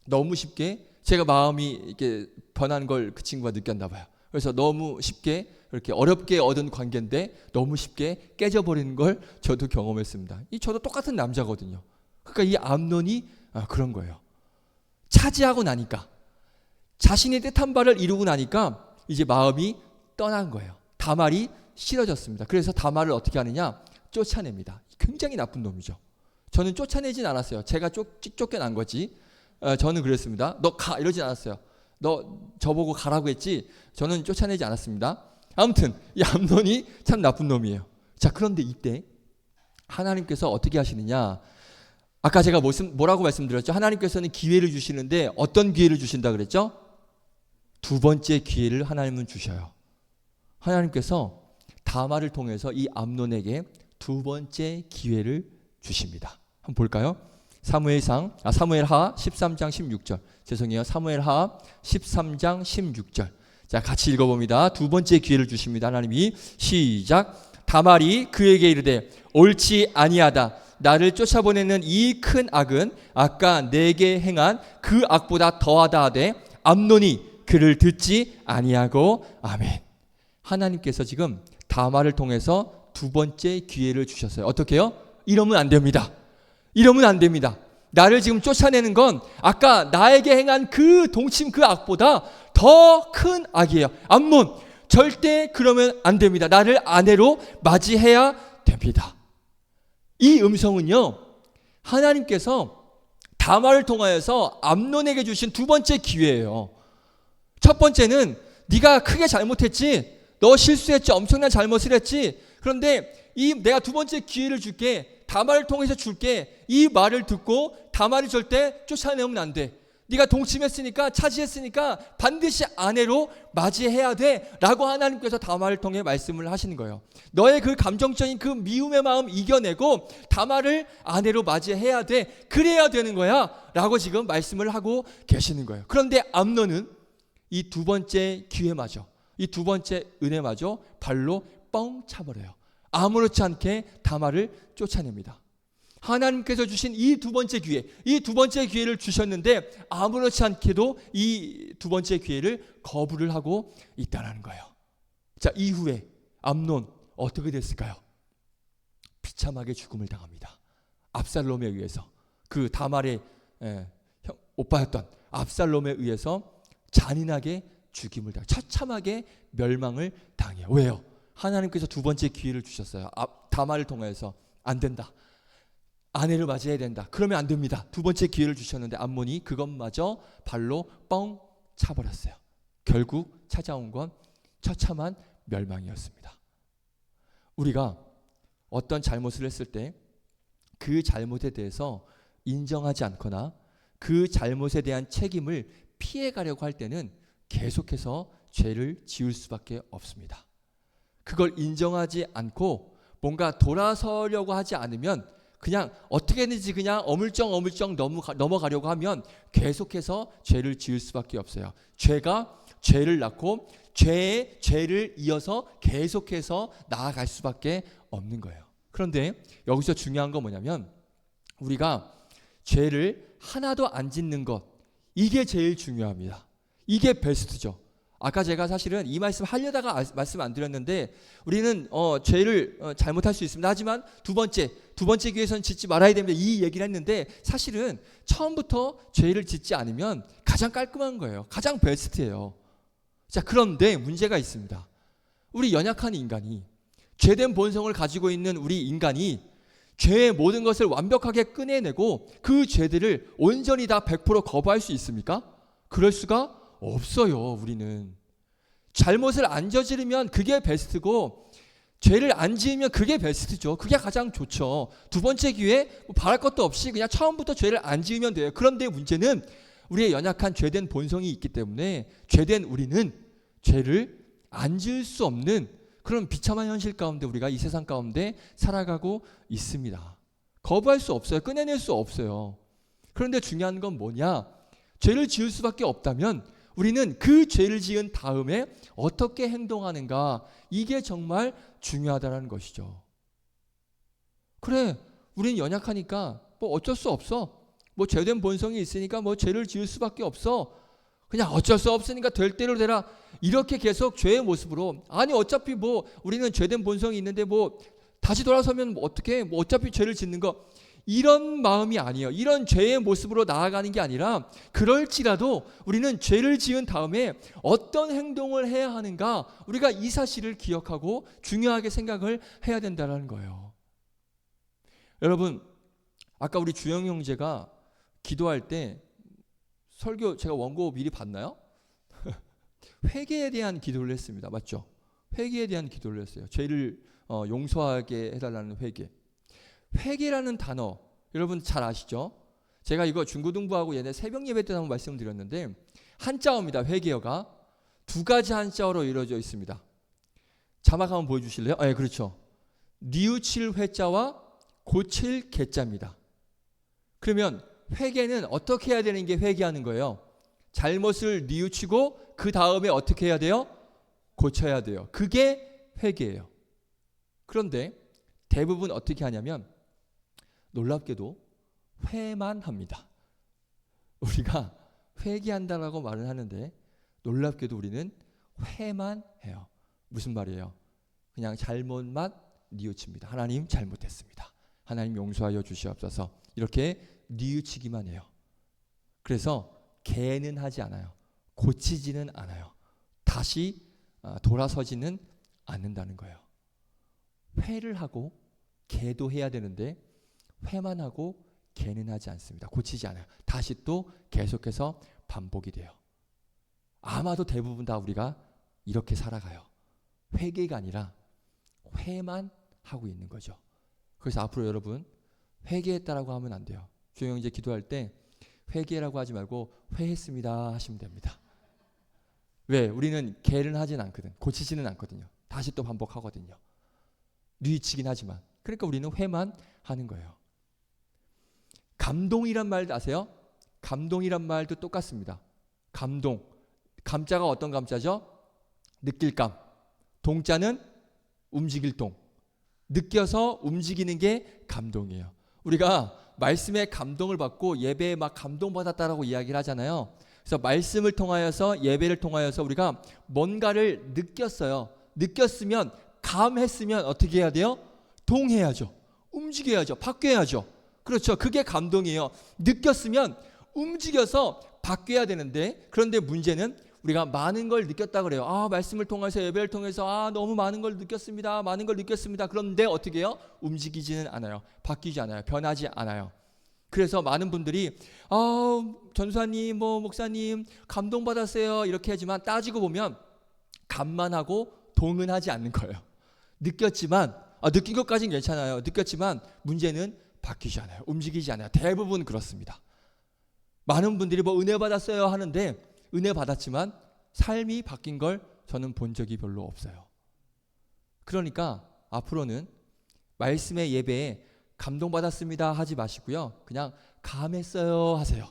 너무 쉽게 제가 마음이 이렇게 변한 걸 그 친구가 느꼈나 봐요. 그래서 너무 쉽게 그렇게 어렵게 얻은 관계인데 너무 쉽게 깨져버리는 걸 저도 경험했습니다. 저도 똑같은 남자거든요. 그러니까 이 암논이 그런 거예요. 차지하고 나니까, 자신의 뜻한 바를 이루고 나니까 이제 마음이 떠난 거예요. 다말이 싫어졌습니다. 그래서 다말을 어떻게 하느냐? 쫓아냅니다. 굉장히 나쁜 놈이죠. 저는 쫓아내진 않았어요. 제가 쫓겨난 거지. 저는 그랬습니다. 너 가 이러진 않았어요. 너 저보고 가라고 했지. 저는 쫓아내지 않았습니다. 아무튼 이 암논이 참 나쁜 놈이에요. 자, 그런데 이때 하나님께서 어떻게 하시느냐? 아까 제가 뭐라고 말씀드렸죠? 하나님께서는 기회를 주시는데 어떤 기회를 주신다 그랬죠? 두 번째 기회를 하나님은 주셔요. 하나님께서 다말을 통해서 이 암논에게 두 번째 기회를 주십니다. 한번 볼까요? 사무엘하 13장 16절. 죄송해요. 사무엘하 13장 16절. 자, 같이 읽어봅니다. 두 번째 기회를 주십니다. 하나님이. 시작. 다말이 그에게 이르되 옳지 아니하다. 나를 쫓아보내는 이 큰 악은 아까 내게 행한 그 악보다 더하다 하되 암논이 그를 듣지 아니하고. 아멘. 하나님께서 지금 다말을 통해서 두 번째 기회를 주셨어요. 어떻게 해요? 이러면 안 됩니다. 이러면 안 됩니다. 나를 지금 쫓아내는 건 아까 나에게 행한 그 동침 그 악보다 더 큰 악이에요. 암논, 절대 그러면 안 됩니다. 나를 아내로 맞이해야 됩니다. 이 음성은요, 하나님께서 다말을 통하여서 암논에게 주신 두 번째 기회예요. 첫 번째는 네가 크게 잘못했지, 너 실수했지, 엄청난 잘못을 했지. 그런데 내가 두 번째 기회를 줄게, 다말을 통해서 줄게. 이 말을 듣고 다말이 절대 쫓아내면 안 돼. 네가 동침했으니까, 차지했으니까 반드시 아내로 맞이해야 돼 라고 하나님께서 다말을 통해 말씀을 하시는 거예요. 너의 그 감정적인 그 미움의 마음 이겨내고 다말을 아내로 맞이해야 돼. 그래야 되는 거야 라고 지금 말씀을 하고 계시는 거예요. 그런데 암논은 이 두 번째 기회마저, 이 두 번째 은혜마저 발로 뻥 차버려요. 아무렇지 않게 다말을 쫓아냅니다. 하나님께서 주신 이 두 번째 기회, 이 두 번째 기회를 주셨는데 아무렇지 않게도 이 두 번째 기회를 거부를 하고 있다는 거예요. 자, 이후에 암논 어떻게 됐을까요? 비참하게 죽음을 당합니다. 압살롬에 의해서, 그 다말의 오빠였던 압살롬에 의해서 잔인하게 죽임을 당해요. 처참하게 멸망을 당해요. 왜요? 하나님께서 두 번째 기회를 주셨어요. 다말을 통해서. 안 된다. 아내를 맞이해야 된다. 그러면 안 됩니다. 두 번째 기회를 주셨는데 암논이 그것마저 발로 뻥 차버렸어요. 결국 찾아온 건 처참한 멸망이었습니다. 우리가 어떤 잘못을 했을 때 그 잘못에 대해서 인정하지 않거나 그 잘못에 대한 책임을 피해 가려고 할 때는 계속해서 죄를 지을 수밖에 없습니다. 그걸 인정하지 않고 뭔가 돌아서려고 하지 않으면 그냥 어떻게든지 그냥 어물쩡 넘어가려고 하면 계속해서 죄를 지을 수밖에 없어요. 죄가 죄를 낳고 죄에 죄를 이어서 계속해서 나아갈 수밖에 없는 거예요. 그런데 여기서 중요한 건 뭐냐면 우리가 죄를 하나도 안 짓는 것, 이게 제일 중요합니다. 이게 베스트죠. 아까 제가 사실은 이 말씀 하려다가 말씀 안 드렸는데 우리는 죄를 잘못할 수 있습니다. 하지만 두 번째 기회에서는 짓지 말아야 됩니다. 이 얘기를 했는데 사실은 처음부터 죄를 짓지 않으면 가장 깔끔한 거예요. 가장 베스트예요. 자, 그런데 문제가 있습니다. 우리 연약한 인간이, 죄된 본성을 가지고 있는 우리 인간이 죄의 모든 것을 완벽하게 꺼내내고 그 죄들을 온전히 다 100% 거부할 수 있습니까? 그럴 수가 없어요. 우리는 잘못을 안 저지르면 그게 베스트고 죄를 안 지으면 그게 베스트죠. 그게 가장 좋죠. 두 번째 기회에 뭐 바랄 것도 없이 그냥 처음부터 죄를 안 지으면 돼요. 그런데 문제는 우리의 연약한 죄된 본성이 있기 때문에 죄된 우리는 죄를 안 지을 수 없는 그런 비참한 현실 가운데 우리가 이 세상 가운데 살아가고 있습니다. 거부할 수 없어요. 꺼내낼 수 없어요. 그런데 중요한 건 뭐냐? 죄를 지을 수밖에 없다면 우리는 그 죄를 지은 다음에 어떻게 행동하는가, 이게 정말 중요하다는 것이죠. 그래, 우리는 연약하니까 뭐 어쩔 수 없어. 뭐 죄된 본성이 있으니까 뭐 죄를 지을 수밖에 없어. 그냥 어쩔 수 없으니까 될 대로 되라. 이렇게 계속 죄의 모습으로, 아니 어차피 뭐 우리는 죄된 본성이 있는데 뭐 다시 돌아서면 뭐 어떻게, 뭐 어차피 죄를 짓는 거, 이런 마음이 아니에요. 이런 죄의 모습으로 나아가는 게 아니라 그럴지라도 우리는 죄를 지은 다음에 어떤 행동을 해야 하는가, 우리가 이 사실을 기억하고 중요하게 생각을 해야 된다는 거예요. 여러분, 아까 우리 주영 형제가 기도할 때 설교 제가 원고 미리 봤나요? 회개에 대한 기도를 했습니다. 맞죠? 회개에 대한 기도를 했어요. 죄를 용서하게 해달라는 회개. 회개라는 단어 여러분 잘 아시죠? 제가 이거 중고등부하고 얘네 새벽 예배 때 한번 말씀드렸는데 한자어입니다. 회개어가 두 가지 한자어로 이루어져 있습니다. 자막 한번 보여주실래요? 네, 그렇죠. 뉘우칠 회자와 고칠 개자입니다. 그러면 회개는 어떻게 해야 되는 게 회개하는 거예요? 잘못을 뉘우치고 그 다음에 어떻게 해야 돼요? 고쳐야 돼요. 그게 회개예요. 그런데 대부분 어떻게 하냐면 놀랍게도 회만 합니다. 우리가 회개한다라고 말을 하는데 놀랍게도 우리는 회만 해요. 무슨 말이에요? 그냥 잘못만 뉘우칩니다. 하나님 잘못했습니다. 하나님 용서하여 주시옵소서. 이렇게 뉘우치기만 해요. 그래서 개는 하지 않아요. 고치지는 않아요. 다시 돌아서지는 않는다는 거예요. 회를 하고 개도 해야 되는데 회만 하고 개는 하지 않습니다. 고치지 않아요. 다시 또 계속해서 반복이 돼요. 아마도 대부분 다 우리가 이렇게 살아가요. 회개가 아니라 회만 하고 있는 거죠. 그래서 앞으로 여러분 회개했다라고 하면 안 돼요. 주영 이제 기도할 때 회개라고 하지 말고 회했습니다 하시면 됩니다. 왜? 우리는 개는 하진 않거든. 고치지는 않거든요. 다시 또 반복하거든요. 뉘치긴 하지만. 그러니까 우리는 회만 하는 거예요. 감동이란 말 아세요? 감동이란 말도 똑같습니다. 감동. 감자가 어떤 감자죠? 느낄 감. 동자는 움직일 동. 느껴서 움직이는 게 감동이에요. 우리가 말씀에 감동을 받고 예배에 막 감동받았다라고 이야기를 하잖아요. 그래서 말씀을 통하여서 예배를 통하여서 우리가 뭔가를 느꼈어요. 느꼈으면 감했으면 어떻게 해야 돼요? 동해야죠. 움직여야죠. 바뀌어야죠. 그렇죠. 그게 감동이에요. 느꼈으면 움직여서 바뀌어야 되는데 그런데 문제는 우리가 많은 걸 느꼈다 그래요. 아, 말씀을 통해서 예배를 통해서 너무 많은 걸 느꼈습니다. 많은 걸 느꼈습니다. 그런데 어떻게 해요? 움직이지는 않아요. 바뀌지 않아요. 변하지 않아요. 그래서 많은 분들이 전수사님, 목사님 감동받았어요. 이렇게 하지만 따지고 보면 감만 하고 동은 하지 않는 거예요. 느꼈지만 느낀 것까지는 괜찮아요. 느꼈지만 문제는 바뀌지 않아요. 움직이지 않아요. 대부분 그렇습니다. 많은 분들이 뭐 은혜 받았어요 하는데 은혜 받았지만 삶이 바뀐 걸 저는 본 적이 별로 없어요. 그러니까 앞으로는 말씀의 예배에 감동받았습니다 하지 마시고요. 그냥 감했어요 하세요.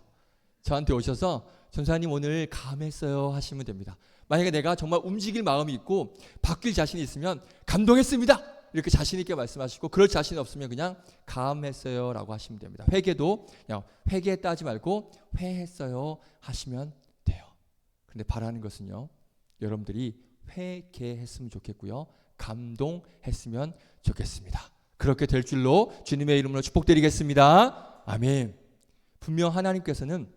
저한테 오셔서 전사님 오늘 감했어요 하시면 됩니다. 만약에 내가 정말 움직일 마음이 있고 바뀔 자신이 있으면 감동했습니다 이렇게 자신 있게 말씀하시고, 그럴 자신 없으면 그냥 감했어요 라고 하시면 됩니다. 회개도 그냥 회개했다 하지 말고 회했어요 하시면 돼요. 근데 바라는 것은요, 여러분들이 회개했으면 좋겠고요, 감동했으면 좋겠습니다. 그렇게 될 줄로 주님의 이름으로 축복드리겠습니다. 아멘. 분명 하나님께서는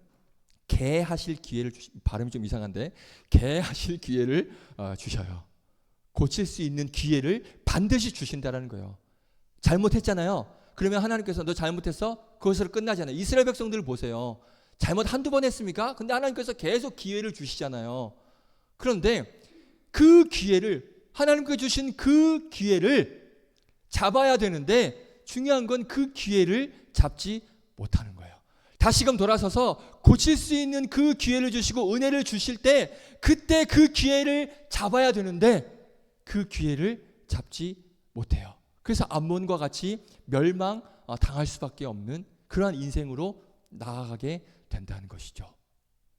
개하실 기회를 발음이 좀 이상한데 개하실 기회를 주셔요. 고칠 수 있는 기회를 반드시 주신다는 거예요. 잘못했잖아요. 그러면 하나님께서 너 잘못했어? 그것으로 끝나지 않아요. 이스라엘 백성들을 보세요. 잘못 한두 번 했습니까? 근데 하나님께서 계속 기회를 주시잖아요. 그런데 그 기회를, 하나님께서 주신 그 기회를 잡아야 되는데 중요한 건 그 기회를 잡지 못하는 거예요. 다시금 돌아서서 고칠 수 있는 그 기회를 주시고 은혜를 주실 때 그때 그 기회를 잡아야 되는데 그 기회를 잡지 못해요. 그래서 암몬과 같이 멸망 당할 수밖에 없는 그러한 인생으로 나아가게 된다는 것이죠.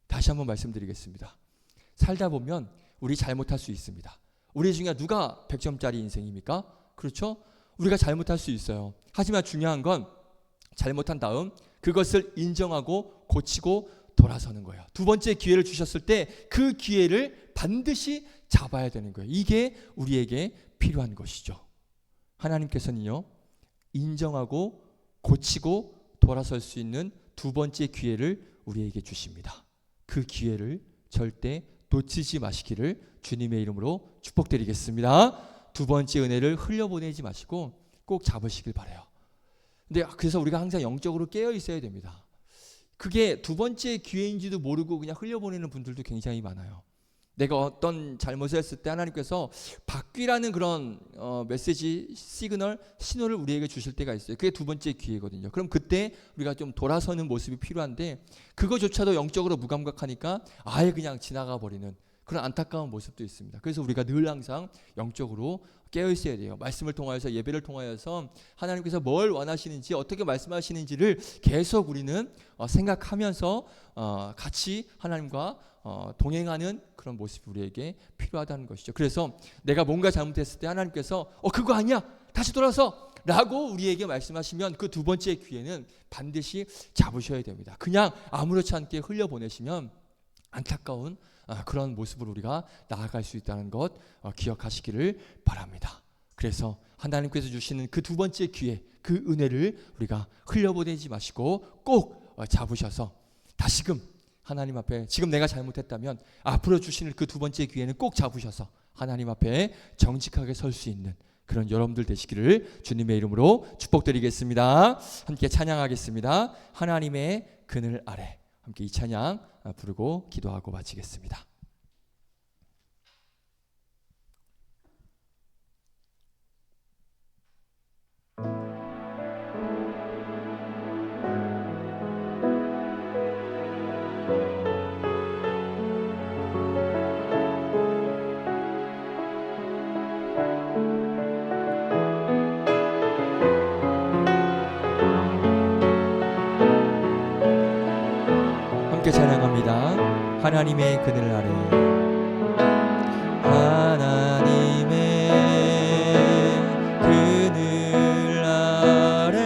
다시 한번 말씀드리겠습니다. 살다 보면 우리 잘못할 수 있습니다. 우리 중에 누가 100점짜리 인생입니까? 그렇죠? 우리가 잘못할 수 있어요. 하지만 중요한 건 잘못한 다음 그것을 인정하고 고치고 돌아서는 거예요. 두 번째 기회를 주셨을 때 그 기회를 반드시 잡아야 되는 거예요. 이게 우리에게 필요한 것이죠. 하나님께서는요, 인정하고 고치고 돌아설 수 있는 두 번째 기회를 우리에게 주십니다. 그 기회를 절대 놓치지 마시기를 주님의 이름으로 축복드리겠습니다. 두 번째 은혜를 흘려보내지 마시고 꼭 잡으시길 바라요. 근데 그래서 우리가 항상 영적으로 깨어 있어야 됩니다. 그게 두 번째 기회인지도 모르고 그냥 흘려보내는 분들도 굉장히 많아요. 내가 어떤 잘못을 했을 때 하나님께서 바뀌라는 그런 메시지, 시그널, 신호를 우리에게 주실 때가 있어요. 그게 두 번째 기회거든요. 그럼 그때 우리가 좀 돌아서는 모습이 필요한데 그거조차도 영적으로 무감각하니까 아예 그냥 지나가 버리는 그런 안타까운 모습도 있습니다. 그래서 우리가 늘 항상 영적으로 깨어 있어야 돼요. 말씀을 통하여서, 예배를 통하여서 하나님께서 뭘 원하시는지, 어떻게 말씀하시는지를 계속 우리는 생각하면서 같이 하나님과 동행하는 그런 모습이 우리에게 필요하다는 것이죠. 그래서 내가 뭔가 잘못했을 때 하나님께서 그거 아니야, 다시 돌아서 라고 우리에게 말씀하시면 그 두 번째 기회는 반드시 잡으셔야 됩니다. 그냥 아무렇지 않게 흘려보내시면 안타까운 그런 모습으로 우리가 나아갈 수 있다는 것 기억하시기를 바랍니다. 그래서 하나님께서 주시는 그 두 번째 기회, 그 은혜를 우리가 흘려보내지 마시고 꼭 잡으셔서 다시금 하나님 앞에, 지금 내가 잘못했다면 앞으로 주시는 그 두 번째 기회는 꼭 잡으셔서 하나님 앞에 정직하게 설 수 있는 그런 여러분들 되시기를 주님의 이름으로 축복드리겠습니다. 함께 찬양하겠습니다. 하나님의 그늘 아래. 함께 이 찬양 부르고 기도하고 마치겠습니다. 함께 찬양합니다. 하나님의 그늘 아래. 하나님의 그늘 아래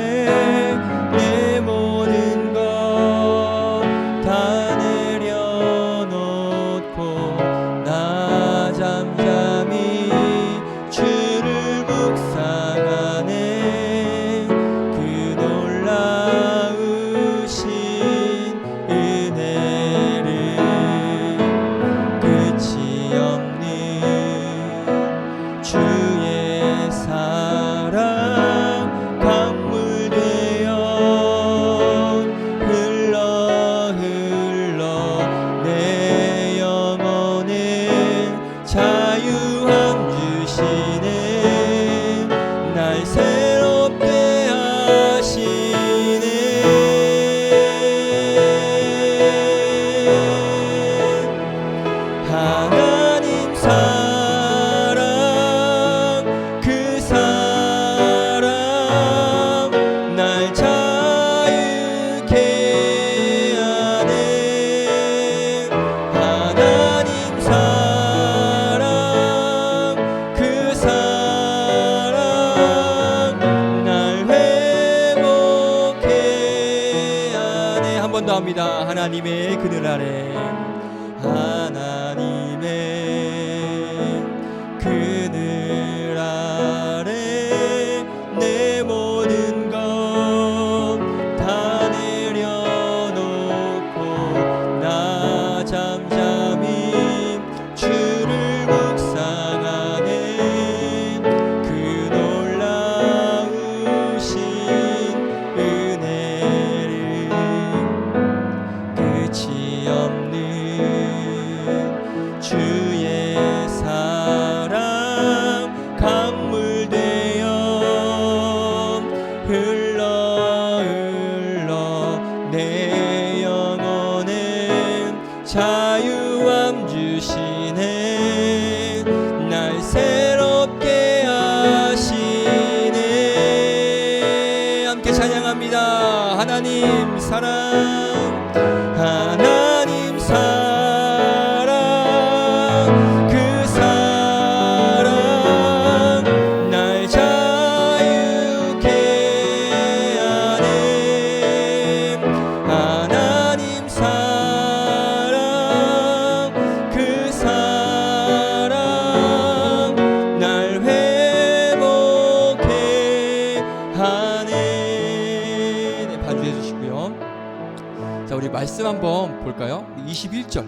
내 모든 것 다 내려놓고 나 잠잠히 주를 묵상하네. 그 놀라우신 은혜를 그 하나님의 그늘 아래, 하나님의 그늘 아래 내 모든 것 다 내려놓고 나 잠잠히 주를 묵상하네. 그 놀라우신 은혜를 끝이 없는 주의 사랑 강물 되어 흘러 내 영혼에 자유함 주시네. 날 새롭게 하시네. 함께 찬양합니다. 하나님 사랑, 하나님 사랑, 그 사랑 날 자유케 하네. 하나님 사랑, 그 사랑 날 회복해 하네. 네, 반주해 주시고요. 자, 우리 말씀 한번 볼까요? 21절,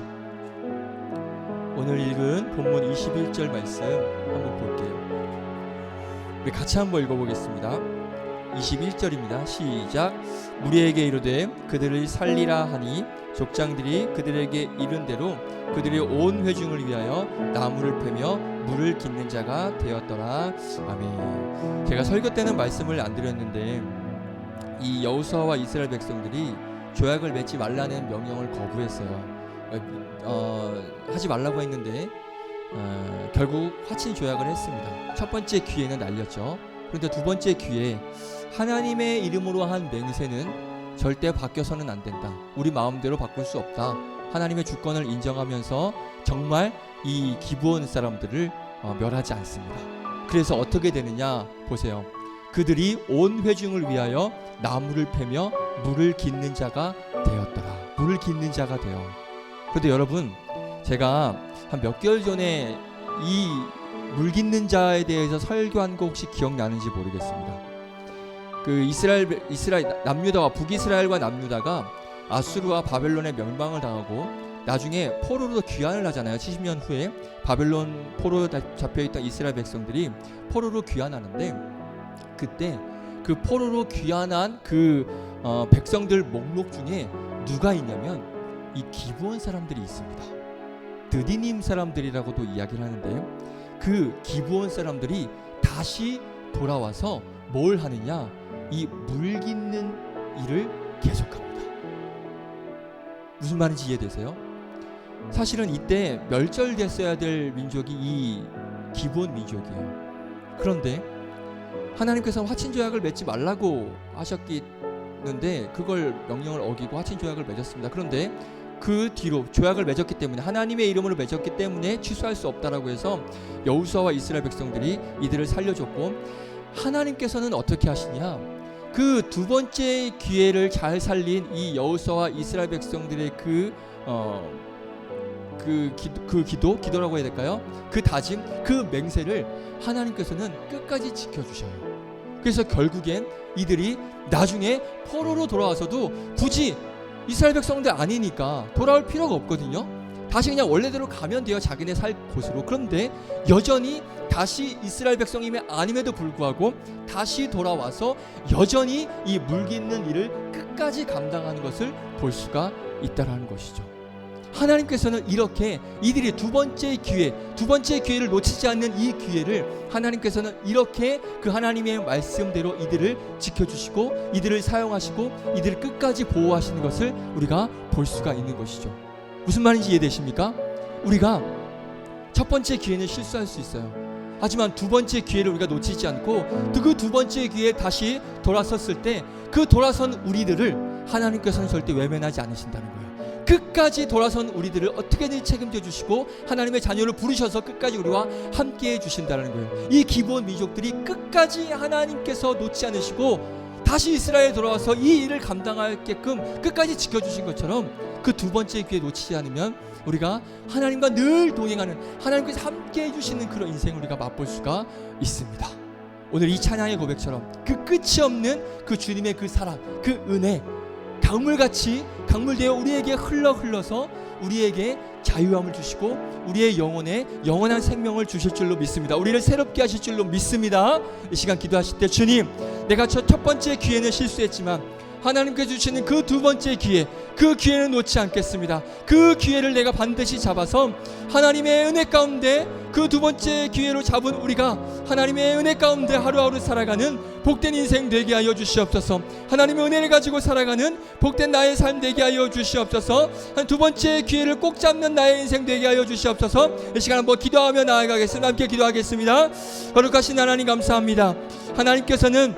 오늘 읽은 본문 21절 말씀 한번 볼게요. 우리 같이 한번 읽어보겠습니다. 21절입니다. 시작. 무리에게 이르되 그들을 살리라 하니 족장들이 그들에게 이른 대로 그들의 온 회중을 위하여 나무를 패며 물을 깃는 자가 되었더라. 아멘. 제가 설교 때는 말씀을 안 드렸는데 이 여호수아와 이스라엘 백성들이 조약을 맺지 말라는 명령을 거부했어요. 하지 말라고 했는데 결국 화친 조약을 했습니다. 첫 번째 기회는 날렸죠. 그런데 두 번째 기회에 하나님의 이름으로 한 맹세는 절대 바뀌어서는 안 된다. 우리 마음대로 바꿀 수 없다. 하나님의 주권을 인정하면서 정말 이 기브온 사람들을 멸하지 않습니다. 그래서 어떻게 되느냐 보세요. 그들이 온 회중을 위하여 나무를 패며 물을 깃는 자가 되었더라. 물을 깃는 자가 되어. 그런데 여러분, 제가 한 몇 개월 전에 이 물 깃는 자에 대해서 설교한 거 혹시 기억나는지 모르겠습니다. 그 이스라엘 남유다와 북이스라엘과 남유다가 아수르와 바벨론의 멸망을 당하고 나중에 포로로 귀환을 하잖아요. 70년 후에 바벨론 포로 잡혀있던 이스라엘 백성들이 포로로 귀환하는데, 그때 그 포로로 귀환한 그 백성들 목록 중에 누가 있냐면 이 기브온 사람들이 있습니다. 느디님 사람들이라고도 이야기를 하는데요. 그 기브온 사람들이 다시 돌아와서 뭘 하느냐, 이 물 깃는 일을 계속합니다. 무슨 말인지 이해되세요? 사실은 이때 멸절됐어야 될 민족이 이 기브온 민족이에요. 그런데 하나님께서 화친 조약을 맺지 말라고 하셨는데 그걸 명령을 어기고 화친 조약을 맺었습니다. 그런데 그 뒤로 조약을 맺었기 때문에, 하나님의 이름으로 맺었기 때문에 취소할 수 없다라고 해서 여호수아와 이스라엘 백성들이 이들을 살려줬고, 하나님께서는 어떻게 하시냐, 그 두 번째 기회를 잘 살린 이 여호수아와 이스라엘 백성들의 기도라고 해야 될까요? 그 다짐, 그 맹세를 하나님께서는 끝까지 지켜주셔요. 그래서 결국엔 이들이 나중에 포로로 돌아와서도 굳이 이스라엘 백성들 아니니까 돌아올 필요가 없거든요. 다시 그냥 원래대로 가면 돼요. 자기네 살 곳으로. 그런데 여전히 다시 이스라엘 백성임이 아님에도 불구하고 다시 돌아와서 여전히 이 물 깃는 일을 끝까지 감당하는 것을 볼 수가 있다라는 것이죠. 하나님께서는 이렇게 이들이 두 번째 기회를 놓치지 않는 이 기회를 하나님께서는 이렇게 그 하나님의 말씀대로 이들을 지켜주시고 이들을 사용하시고 이들을 끝까지 보호하시는 것을 우리가 볼 수가 있는 것이죠. 무슨 말인지 이해되십니까? 우리가 첫 번째 기회는 실수할 수 있어요. 하지만 두 번째 기회를 우리가 놓치지 않고 그 두 번째 기회에 다시 돌아섰을 때 그 돌아선 우리들을 하나님께서는 절대 외면하지 않으신다는 거예요. 끝까지 돌아선 우리들을 어떻게든 책임져 주시고 하나님의 자녀를 부르셔서 끝까지 우리와 함께 해 주신다는 거예요. 이 기브온 민족들이 끝까지 하나님께서 놓지 않으시고 다시 이스라엘에 돌아와서 이 일을 감당하게끔 끝까지 지켜주신 것처럼 그 두 번째 기회 놓치지 않으면 우리가 하나님과 늘 동행하는, 하나님께서 함께 해주시는 그런 인생을 우리가 맛볼 수가 있습니다. 오늘 이 찬양의 고백처럼 그 끝이 없는 그 주님의 그 사랑, 그 은혜, 강물같이 강물되어 우리에게 흘러서 우리에게 자유함을 주시고 우리의 영혼에 영원한 생명을 주실 줄로 믿습니다. 우리를 새롭게 하실 줄로 믿습니다. 이 시간 기도하실 때, 주님, 내가 첫 번째 기회는 실수했지만 하나님께서 주시는 그 두 번째 기회, 그 기회는 놓지 않겠습니다. 그 기회를 내가 반드시 잡아서 하나님의 은혜 가운데, 그 두 번째 기회로 잡은 우리가 하나님의 은혜 가운데 하루하루 살아가는 복된 인생 되게 하여 주시옵소서. 하나님의 은혜를 가지고 살아가는 복된 나의 삶 되게 하여 주시옵소서. 두 번째 기회를 꼭 잡는 나의 인생 되게 하여 주시옵소서. 이 시간 한번 기도하며 나아가겠습니다. 함께 기도하겠습니다. 거룩하신 하나님 감사합니다. 하나님께서는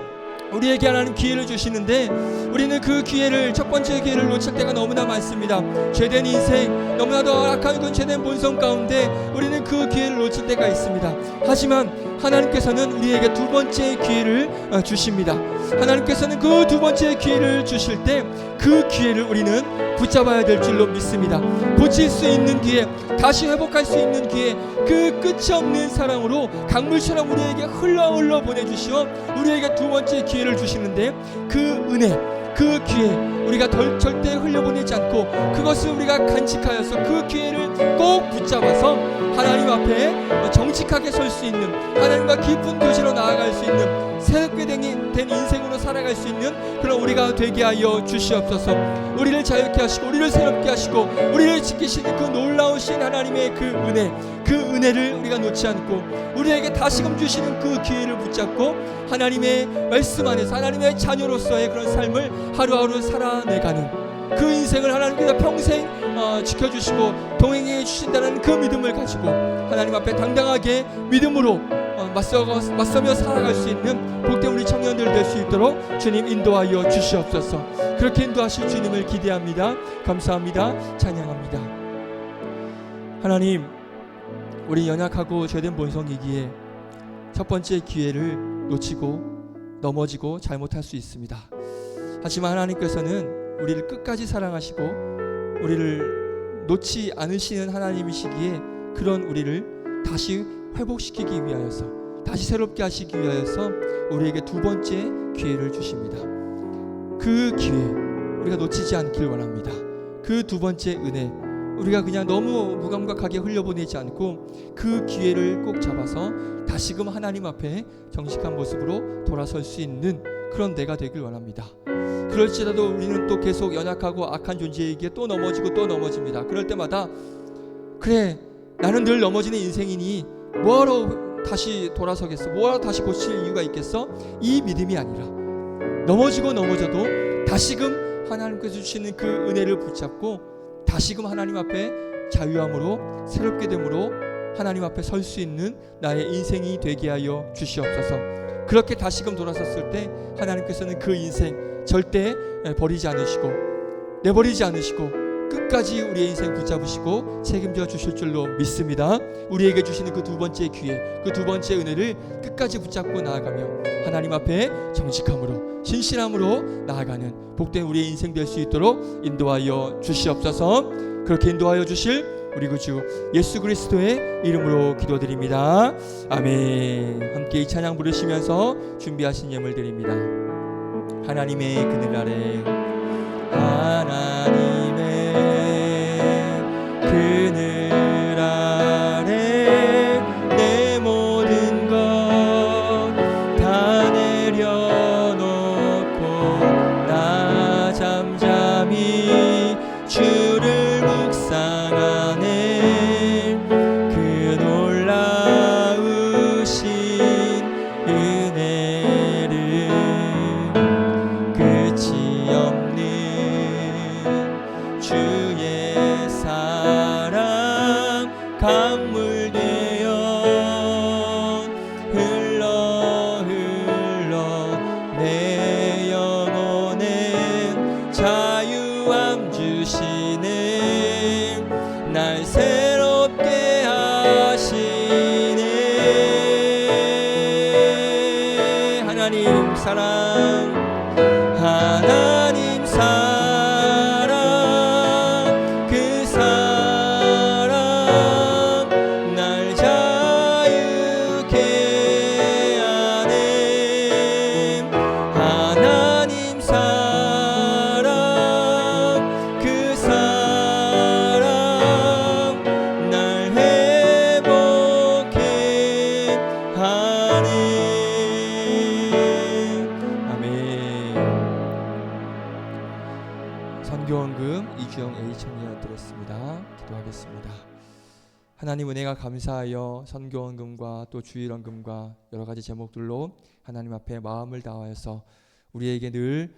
우리에게 하나님 기회를 주시는데 우리는 그 기회를, 첫 번째 기회를 놓칠 때가 너무나 많습니다. 죄된 인생, 너무나도 악한 그 죄된 본성 가운데 우리는 그 기회를 놓칠 때가 있습니다. 하지만 하나님께서는 우리에게 두 번째 기회를 주십니다. 하나님께서는 그 두 번째 기회를 주실 때 그 기회를 우리는 붙잡아야 될 줄로 믿습니다. 고칠 수 있는 기회, 다시 회복할 수 있는 기회, 그 끝이 없는 사랑으로 강물처럼 우리에게 흘러 보내주시어 우리에게 두 번째 기회를 주시는데 그 은혜, 그 기회 우리가 절대 흘려보내지 않고 그것을 우리가 간직하여서 그 기회를 꼭 붙잡아서 하나님 앞에 정직하게 설 수 있는, 하나님과 깊은 교제로 나아갈 수 있는, 새롭게 된 인생으로 살아갈 수 있는 그런 우리가 되게 하여 주시옵소서. 우리를 자유케 하시고 우리를 새롭게 하시고 우리를 지키시는 그 놀라우신 하나님의 그 은혜, 그 은혜를 우리가 놓지 않고 우리에게 다시금 주시는 그 기회를 붙잡고 하나님의 말씀 안에서 하나님의 자녀로서의 그런 삶을 하루하루 살아내가는 그 인생을 하나님께서 평생 지켜주시고 동행해 주신다는 그 믿음을 가지고 하나님 앞에 당당하게 믿음으로 맞서며 살아갈 수 있는 복된 우리 청년들 될 수 있도록 주님 인도하여 주시옵소서. 그렇게 인도하실 주님을 기대합니다. 감사합니다. 찬양합니다. 하나님, 우리 연약하고 죄된 본성이기에 첫 번째 기회를 놓치고 넘어지고 잘못할 수 있습니다. 하지만 하나님께서는 우리를 끝까지 사랑하시고 우리를 놓지 않으시는 하나님이시기에 그런 우리를 다시 회복시키기 위하여서, 다시 새롭게 하시기 위하여서 우리에게 두 번째 기회를 주십니다. 그 기회 우리가 놓치지 않길 원합니다. 그 두 번째 은혜 우리가 그냥 너무 무감각하게 흘려보내지 않고 그 기회를 꼭 잡아서 다시금 하나님 앞에 정직한 모습으로 돌아설 수 있는 그런 내가 되길 원합니다. 그럴지라도 우리는 또 계속 연약하고 악한 존재이기에 또 넘어지고 또 넘어집니다. 그럴 때마다 그래, 나는 늘 넘어지는 인생이니 뭐하러 다시 돌아서겠어, 뭐하러 다시 고칠 이유가 있겠어? 이 믿음이 아니라 넘어지고 넘어져도 다시금 하나님께서 주시는 그 은혜를 붙잡고 다시금 하나님 앞에 자유함으로 새롭게 됨으로 하나님 앞에 설 수 있는 나의 인생이 되게 하여 주시옵소서. 그렇게 다시금 돌아섰을 때 하나님께서는 그 인생 절대 버리지 않으시고 내버리지 않으시고 끝까지 우리의 인생 붙잡으시고 책임져 주실 줄로 믿습니다. 우리에게 주시는 그 두 번째 기회, 그 두 번째 은혜를 끝까지 붙잡고 나아가며 하나님 앞에 정직함으로 신실함으로 나아가는 복된 우리의 인생 될 수 있도록 인도하여 주시옵소서. 그렇게 인도하여 주실 우리 구주 예수 그리스도의 이름으로 기도드립니다. 아멘. 함께 이 찬양 부르시면서 준비하신 예물 드립니다. 하나님의 그늘 아래, 하나님의 그늘 아래 내 모든 것 다 내려놓고 나 잠잠히 주를 묵상하네. 그 놀라우신 은혜를 끝이 없는 주의 사랑 강물 되어 흘러 내 영혼엔 자유함 주시네. 날 새롭게 하시네. 하나님 사랑, 하나님 사랑 그 사랑 날 자유케 하네 하나님 사랑 그 사랑 날 회복케 하네 아멘. 선교원금 이주영 A 청년 드렸습니다. 기도하겠습니다. 하나님 은혜가 감사하여 선교원금과 또 주일원금과 여러 가지 제목들로 하나님 앞에 마음을 다하여서 우리에게 늘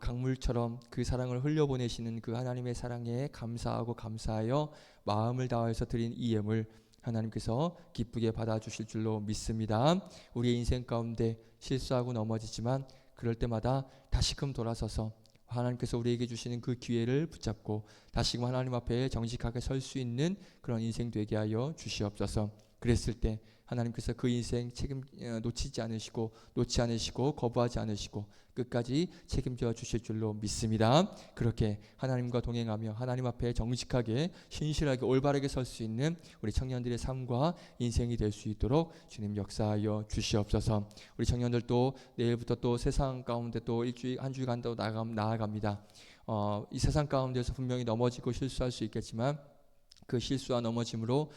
강물처럼 그 사랑을 흘려보내시는 그 하나님의 사랑에 감사하고 감사하여 마음을 다하여서 드린 이 예물 하나님께서 기쁘게 받아주실 줄로 믿습니다. 우리의 인생 가운데 실수하고 넘어지지만 그럴 때마다 다시금 돌아서서 하나님께서 우리에게 주시는 그 기회를 붙잡고 다시금 하나님 앞에 정직하게 설 수 있는 그런 인생 되게 하여 주시옵소서. 그랬을 때 하나님께서 그 인생 놓지 않으시고 거부하지 않으시고 끝까지 책임져 주실 줄로 믿습니다. 그렇게 하나님과 동행하며 하나님 앞에 정직하게 신실하게 올바르게 설 수 있는 우리 청년들의 삶과 인생이 될 수 있도록 주님 역사하여 주시옵소서. 우리 청년들도 내일부터 또 세상 가운데 또 한 주간 더 나아갑니다. 이 세상 가운데서 분명히 넘어지고 실수할 수 있겠지만 그 실수와 넘어짐으로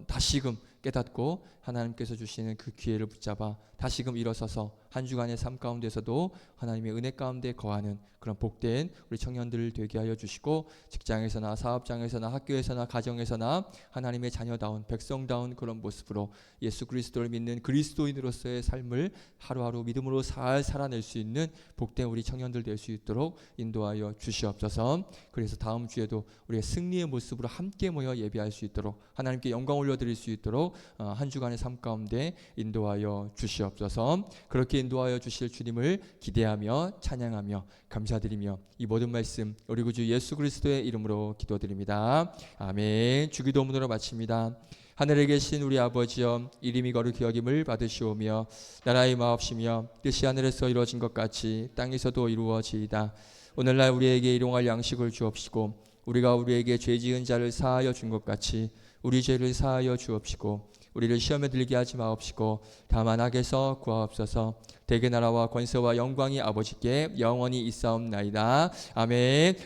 다시금 깨닫고 하나님께서 주시는 그 기회를 붙잡아 다시금 일어서서 한 주간의 삶 가운데서도 하나님의 은혜 가운데 거하는 그런 복된 우리 청년들을 되게 하여 주시고 직장에서나 사업장에서나 학교에서나 가정에서나 하나님의 자녀다운 백성다운 그런 모습으로 예수 그리스도를 믿는 그리스도인으로서의 삶을 하루하루 믿음으로 잘 살아낼 수 있는 복된 우리 청년들 될 수 있도록 인도하여 주시옵소서. 그래서 다음 주에도 우리의 승리의 모습으로 함께 모여 예배할 수 있도록 하나님께 영광 올려드릴 수 있도록 한 주간의 삶 가운데 인도하여 주시옵소서. 그렇게 인도하여 주실 주님을 기대하며 찬양하며 감사드리며 이 모든 말씀 우리 구주 예수 그리스도의 이름으로 기도드립니다. 아멘. 주기도문으로 마칩니다. 하늘에 계신 우리 아버지여 이름이 거룩히 여김을 받으시오며 나라의 마옵시며 뜻이 하늘에서 이루어진 것 같이 땅에서도 이루어지이다. 오늘날 우리에게 일용할 양식을 주옵시고 우리가 우리에게 죄 지은 자를 사하여 준 것 같이 우리 죄를 사하여 주옵시고 우리를 시험에 들게 하지 마옵시고 다만 악에서 구하옵소서. 대개 나라와 권세와 영광이 아버지께 영원히 있사옵나이다. 아멘.